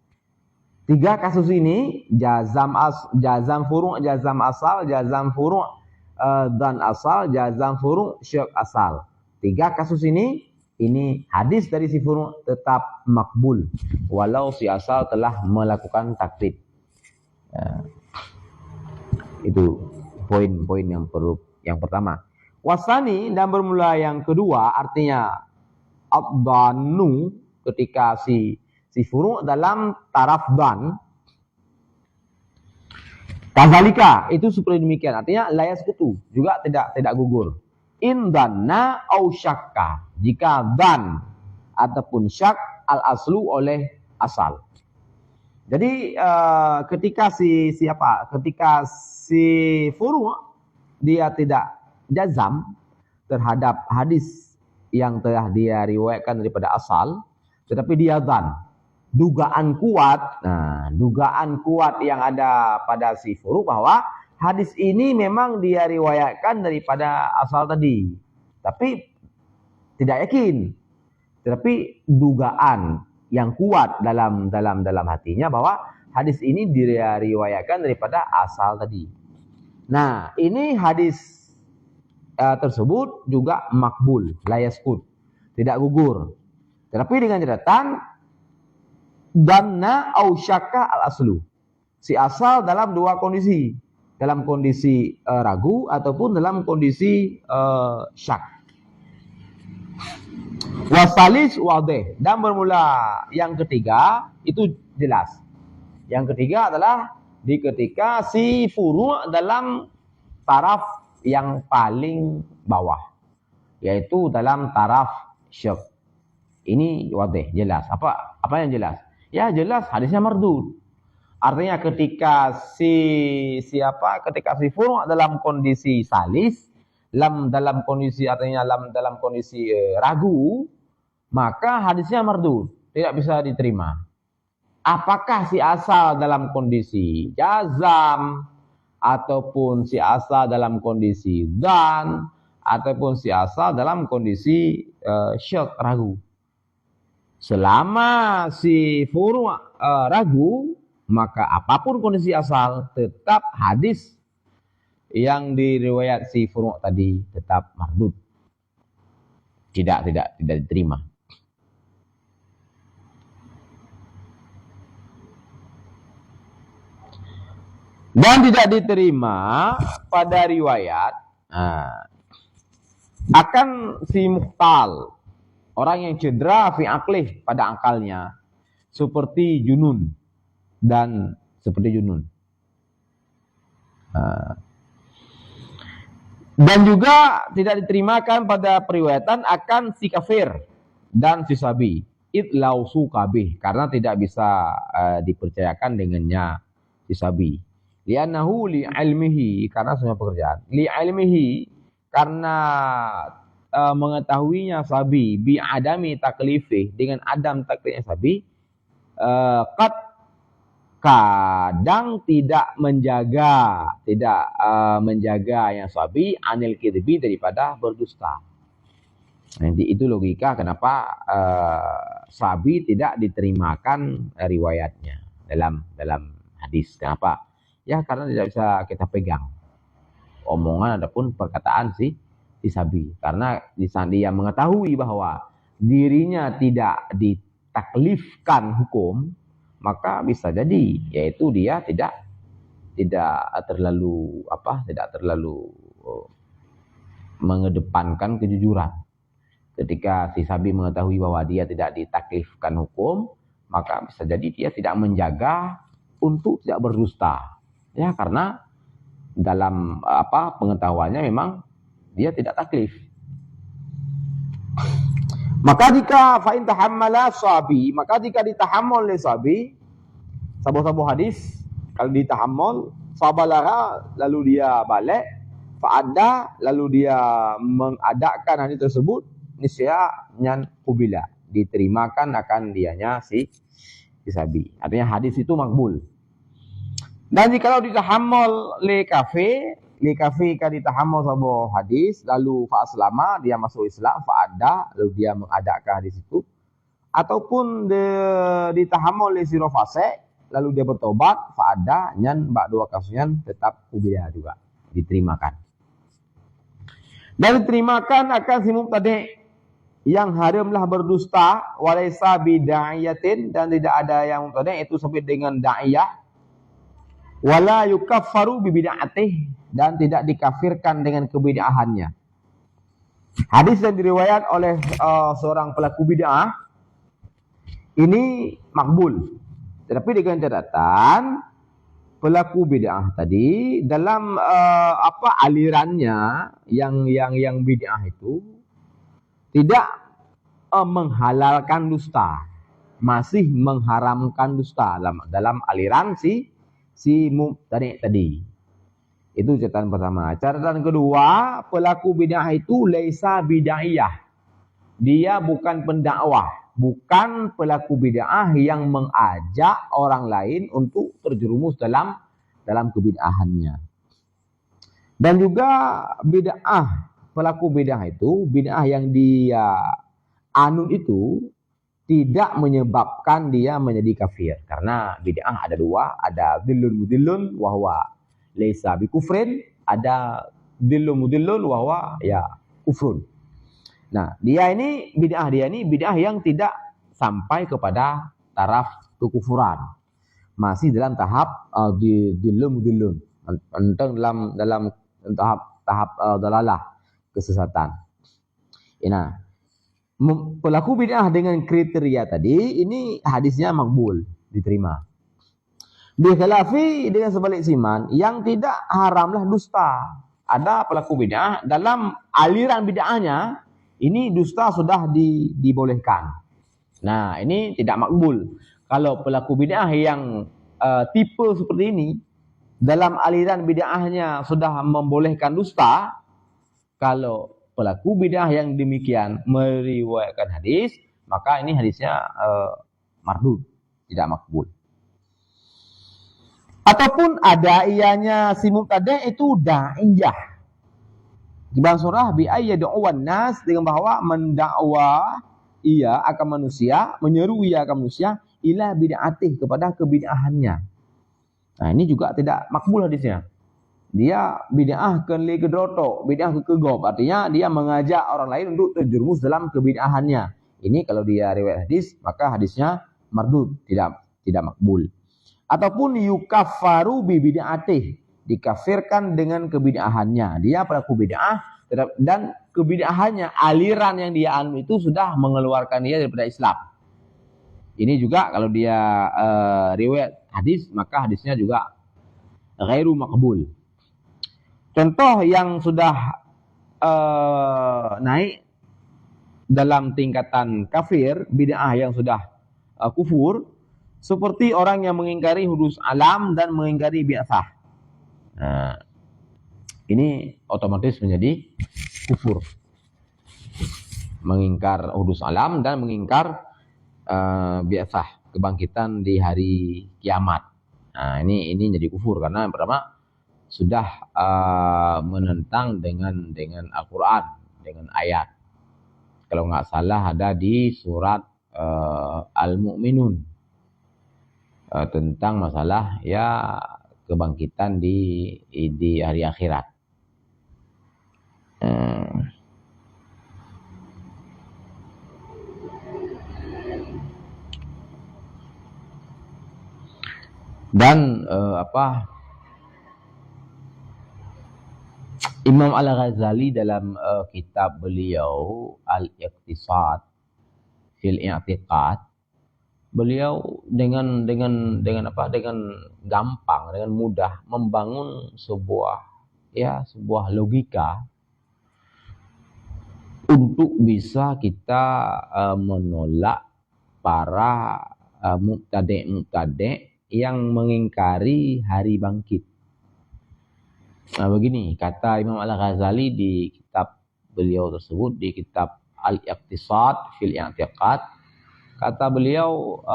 A: 3 kasus ini, jazam furu', jazam asal, jazam furu', dan asal, jazam furu', syok asal. 3 kasus ini hadis dari si furu' tetap makbul, walau si asal telah melakukan taklid. Itu poin-poin yang pertama. Wasani, dan bermula yang kedua, artinya ad-dhannu, ketika si furu' dalam taraf dhan. Kazalika, itu seperti demikian. Artinya la yasqutu, juga tidak gugur. In dhanna au syakka, jika dhan ataupun syak al aslu oleh asal. Jadi ketika si furu' dia tidak jazam terhadap hadis yang telah dia riwayatkan daripada asal, tetapi dia dhan, dugaan kuat. Nah, dugaan kuat yang ada pada si furu' bahwa hadis ini memang dia riwayatkan daripada asal tadi, tapi tidak yakin. Tetapi dugaan yang kuat dalam hatinya bahwa hadis ini dia riwayatkan daripada asal tadi. Nah, ini hadis tersebut juga makbul, la yasqut, tidak gugur. Tetapi dengan catatan dhanna au syakka al aslu. Si asal dalam 2 kondisi. Dalam kondisi ragu ataupun dalam kondisi syak. Wasalis wadih, dan bermula yang ketiga itu jelas. Yang ketiga adalah ketika si furu' dalam taraf yang paling bawah, yaitu dalam taraf syak. Ini wadih, jelas. Apa yang jelas? Ya jelas hadisnya mardud. Artinya ketika ketika si furu' dalam kondisi salis, dalam kondisi artinya dalam kondisi ragu, maka hadisnya mardud, tidak bisa diterima. Apakah si asal dalam kondisi jazam, ataupun si asal dalam kondisi dzan, ataupun si asal dalam kondisi syak, ragu. Selama si furu' ragu, maka apapun kondisi asal, tetap hadis yang diriwayat si furu' tadi tetap mardud. Tidak diterima. Dan tidak diterima pada riwayat akan si mukhtal, orang yang cedera fi aqlih, pada akalnya, seperti junun. Dan juga tidak diterimakan pada periwayatan akan si kafir dan si sabi, idlausu kabih, karena tidak bisa dipercayakan dengannya si sabi. Li'annahu li'ilmihi, karena semua pekerjaan. Li'ilmihi, karena mengetahuinya sabi, bi'adami taklifih, dengan adam taklifnya sabi, kadang tidak menjaga yang sabi anil kidbi, daripada berdusta. Nanti itu logika kenapa sabi tidak diterimakan riwayatnya dalam hadis. Kenapa? Ya karena tidak bisa kita pegang omongan ataupun perkataan si sabi, karena dia mengetahui bahwa dirinya tidak ditaklifkan hukum, maka bisa jadi yaitu dia tidak terlalu mengedepankan kejujuran. Ketika si sabi mengetahui bahwa dia tidak ditaklifkan hukum, maka bisa jadi dia tidak menjaga untuk tidak berdusta. Ya karena dalam pengetahuannya memang dia tidak taklif. Maka jika fa'in tahammala sabi, maka jika ditahammul oleh sabi, sabu-sabu hadis, kalau ditahammul, fabalara, lalu dia balik, fa'adda, lalu dia mengadakan hadis tersebut, nisya nyan kubila, diterimakan akan dianya si sabi. Artinya hadis itu makbul. Dan jika ditahammul li kafe kan ditahammul sabu hadis, lalu fa'aslama, dia masuk Islam, fa'adda, lalu dia mengadakan hadis itu, ataupun ditahammul li sirofase, lalu dia bertobat, fa'adda, nyan dua kasusnya tetap kubila juga, diterimakan. Dan diterimakan akan si mubtadi' yang haramlah berdusta, walaysa bida'iyatin, dan tidak ada yang mubtadi' itu sebut dengan da'iyah, wala yukaffaru bibid'atih, dan tidak dikafirkan dengan kebid'ahannya. Hadis yang diriwayat oleh seorang pelaku bid'ah ini makbul, tetapi dengan catatan pelaku bid'ah tadi dalam alirannya yang bid'ah itu tidak menghalalkan dusta, masih mengharamkan dusta dalam aliran si mubtadi' tadi. Itu catatan pertama. Catatan kedua, pelaku bid'ah itu laisa bid'ahiyah. Dia bukan pendakwah, bukan pelaku bid'ah yang mengajak orang lain untuk terjerumus dalam kebid'ahannya. Dan juga pelaku bid'ah itu, bid'ah yang dia anut itu tidak menyebabkan dia menjadi kafir. Karena bid'ah ada dua, ada dhillun mudillun wahwa laisa bikufrin, ada dhillun mudillun wahwa ya kufrun. Nah, bid'ah yang tidak sampai kepada taraf kekufuran. Masih dalam tahap dhillun mudillun, dalam tahap dalalah, kesesatan. Nah, pelaku bid'ah dengan kriteria tadi, ini hadisnya makbul, diterima. Bikhilafi, dengan sebalik siman, yang tidak haramlah dusta. Ada pelaku bid'ah, dalam aliran bid'ahnya, ini dusta sudah dibolehkan. Nah, ini tidak makbul. Kalau pelaku bid'ah yang tipe seperti ini, dalam aliran bid'ahnya sudah membolehkan dusta, kalau pelaku bid'ah yang demikian meriwayatkan hadis, maka ini hadisnya mardud, tidak makbul. Ataupun ada ianya si mubtadi' itu da'iyah. Di dalam surah bi ayyad'uwan nas, dengan bahwa mendakwa ia akan manusia, menyeru ia akan manusia ila bid'atih, kepada kebid'ahannya. Nah, ini juga tidak makbul hadisnya. Dia bid'ah ke kedroto, bid'ah ke kegop, artinya dia mengajak orang lain untuk terjerumus dalam kebid'ahannya. Ini kalau dia riwayat hadis, maka hadisnya mardud, tidak makbul. Ataupun yukaffaru bi bid'atih, dikafirkan dengan kebid'ahannya. Dia pelaku bid'ah dan kebid'ahannya, aliran yang dia anu itu sudah mengeluarkan dia daripada Islam. Ini juga kalau dia riwayat hadis, maka hadisnya juga ghairu makbul. Contoh yang sudah naik dalam tingkatan kafir, bid'ah yang sudah kufur, seperti orang yang mengingkari hudus alam dan mengingkari bi'tsah. Nah, ini otomatis menjadi kufur. Mengingkar hudus alam dan mengingkar bi'tsah, kebangkitan di hari kiamat. Nah, ini jadi kufur karena yang pertama sudah menentang dengan Al-Quran, dengan ayat. Kalau nggak salah ada di surat Al-Mu'minun tentang masalah ya kebangkitan di hari akhirat. Dan Imam Al-Ghazali dalam kitab beliau Al-Iqtisad fil I'tiqad, beliau dengan gampang, dengan mudah membangun sebuah logika untuk bisa kita menolak para mubtadi' yang mengingkari hari bangkit. Nah, begini kata Imam Al-Ghazali di kitab beliau tersebut, di kitab Al-Iqtisad fil I'tiqad. Kata beliau,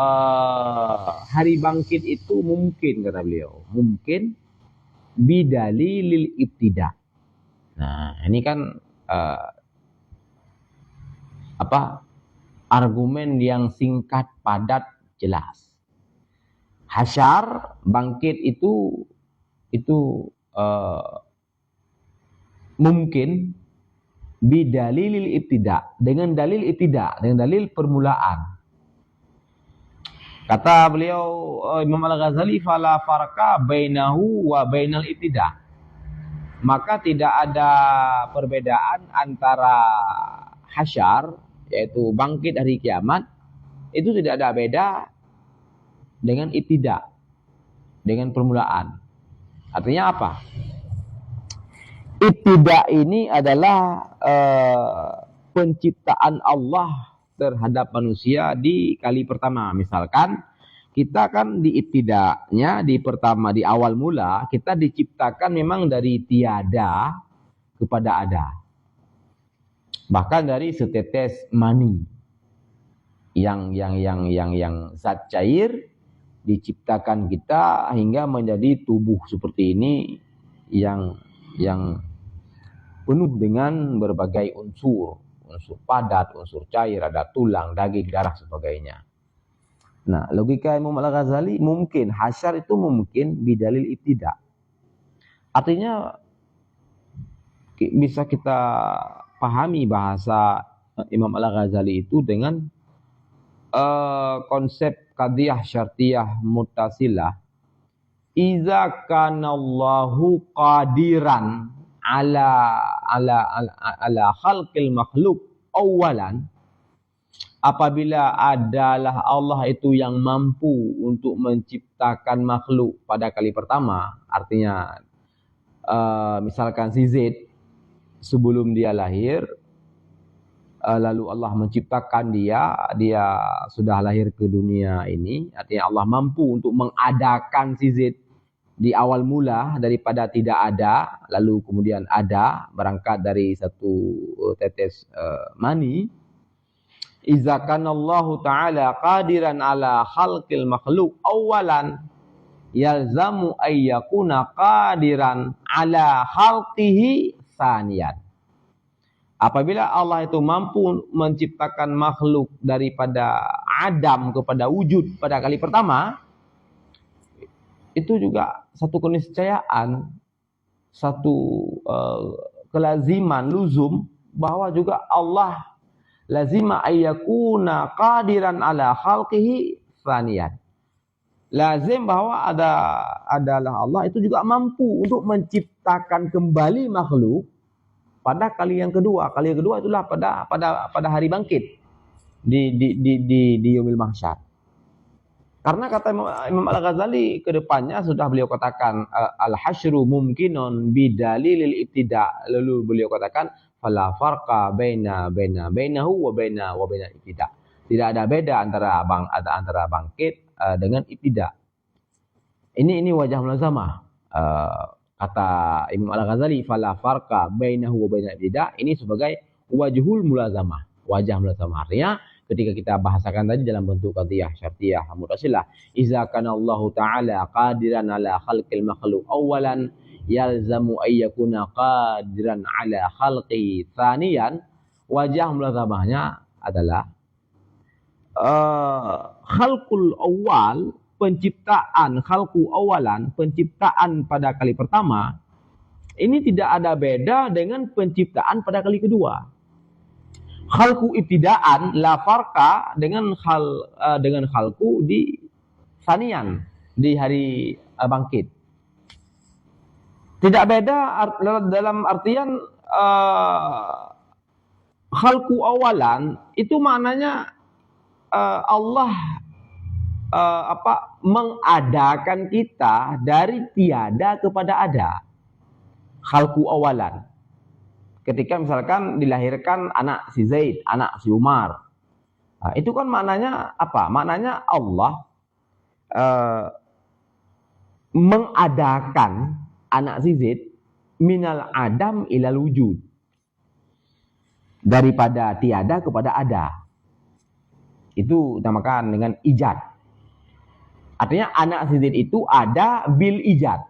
A: hari bangkit itu mungkin, kata beliau, mungkin bidalilil ibtida. Nah, ini kan argumen yang singkat, padat, jelas. Hasyar, bangkit itu mungkin bidalilil ibtida, dengan dalil ibtida, dengan dalil permulaan. Kata beliau Imam Al-Ghazali, fala farqa bainahu wa bainal ibtida. Maka tidak ada perbedaan antara hasyar, yaitu bangkit hari kiamat, itu tidak ada beda dengan ibtida, dengan permulaan. Artinya apa? Ibtida ini adalah penciptaan Allah terhadap manusia di kali pertama. Misalkan kita kan di ibtidanya, di pertama, di awal mula, kita diciptakan memang dari tiada kepada ada. Bahkan dari setetes mani yang zat cair, diciptakan kita hingga menjadi tubuh seperti ini yang penuh dengan berbagai unsur padat, unsur cair, ada tulang, daging, darah, sebagainya. Nah, logika Imam Al-Ghazali, mungkin hasyar itu mungkin bidalil ibtida. Artinya bisa kita pahami bahasa Imam Al-Ghazali itu dengan konsep qadiyah syartiyah muttasilah. Iza kanallahu qadiran ala khalqil makhluk awalan, apabila adalah Allah itu yang mampu untuk menciptakan makhluk pada kali pertama, artinya misalkan si Z sebelum dia lahir lalu Allah menciptakan dia sudah lahir ke dunia ini, artinya Allah mampu untuk mengadakan si Z di awal mula daripada tidak ada, lalu kemudian ada, berangkat dari satu tetes mani. Iza kanallahu ta'ala qadiran ala khalqil makhluk awalan yalzamu ayyakuna qadiran ala khalqihi saniyan. Apabila Allah itu mampu menciptakan makhluk daripada adam kepada wujud pada kali pertama, itu juga satu keniscayaan, satu kelaziman, luzum, bahwa juga Allah lazima ayyakuna qadiran ala khalqihi saniyan. Lazim bahwa adalah Allah itu juga mampu untuk menciptakan kembali makhluk pada kali yang kedua. Kali yang kedua itulah pada hari bangkit di yaumil mahsyar. Karena kata Imam Al-Ghazali ke depannya sudah beliau katakan al-hasyru mumkinun bidalilil ibtida'. Lalu beliau katakan fala farqa bainahu wa baina ibtida'. Tidak ada beda antara bangkit dengan ibtida'. Ini wajah mulazamah. Kata Imam Al-Ghazali fala farqa bainahu wa baina ibtida', ini sebagai wajhul mulazamah, wajah mulazamah. Artinya ketika kita bahasakan tadi dalam bentuk qadhiyah syartiyah mutasilah, iza kana Allah taala qadiran ala khalqil makhluq awalan yalzamu ayyakuna qadiran ala khalqi tsaniyan. Wajah mulazamahnya adalah khalqul awal, penciptaan, khalqu awalan, penciptaan pada kali pertama, ini tidak ada beda dengan penciptaan pada kali kedua. Khalqu ibtidaan la farqa dengan khalqu di sanian, di hari bangkit. Tidak beda dalam artian khalqu awalan itu maknanya Allah mengadakan kita dari tiada kepada ada. Khalqu awalan. Ketika misalkan dilahirkan anak si Zaid, anak si Umar. Nah, itu kan maknanya apa? Maknanya Allah mengadakan anak si Zaid minal adam ilal wujud. Daripada tiada kepada ada. Itu dinamakan dengan ijad. Artinya anak si Zaid itu ada bil ijad.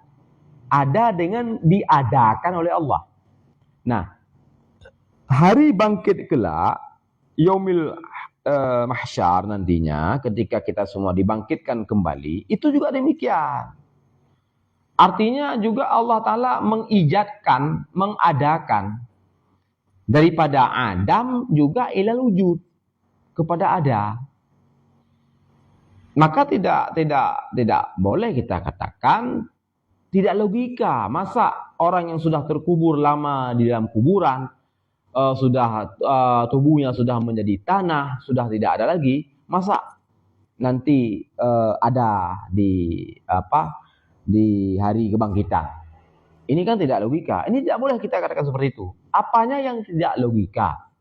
A: Ada dengan diadakan oleh Allah. Nah, hari bangkit kelak, yaumil mahsyar nantinya, ketika kita semua dibangkitkan kembali, itu juga demikian. Artinya juga Allah Ta'ala mengijadkan, mengadakan. Daripada Adam juga ilal wujud. Kepada ada. Maka tidak boleh kita katakan tidak logika. Masa orang yang sudah terkubur lama di dalam kuburan, tubuhnya sudah menjadi tanah, sudah tidak ada lagi, masa nanti ada di hari kebangkitan? Ini kan tidak logika. Ini tidak boleh kita katakan seperti itu. Apanya yang tidak logika?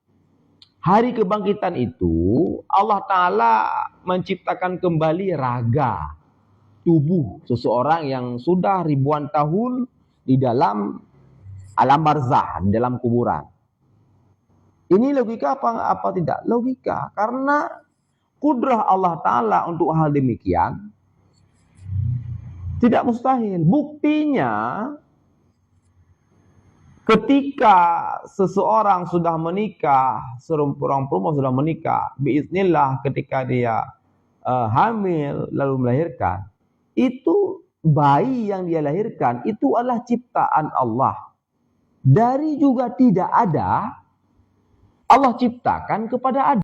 A: Hari kebangkitan itu Allah Ta'ala menciptakan kembali raga, tubuh seseorang yang sudah ribuan tahun di dalam alam barzah, di dalam kuburan. Ini logika apa tidak? Logika. Karena kudrah Allah Ta'ala untuk hal demikian tidak mustahil. Buktinya ketika seseorang sudah menikah, seorang perempuan sudah menikah, biiznillah ketika dia hamil lalu melahirkan, itu bayi yang dia lahirkan itu adalah ciptaan Allah. Dari juga tidak ada, Allah ciptakan kepada ada.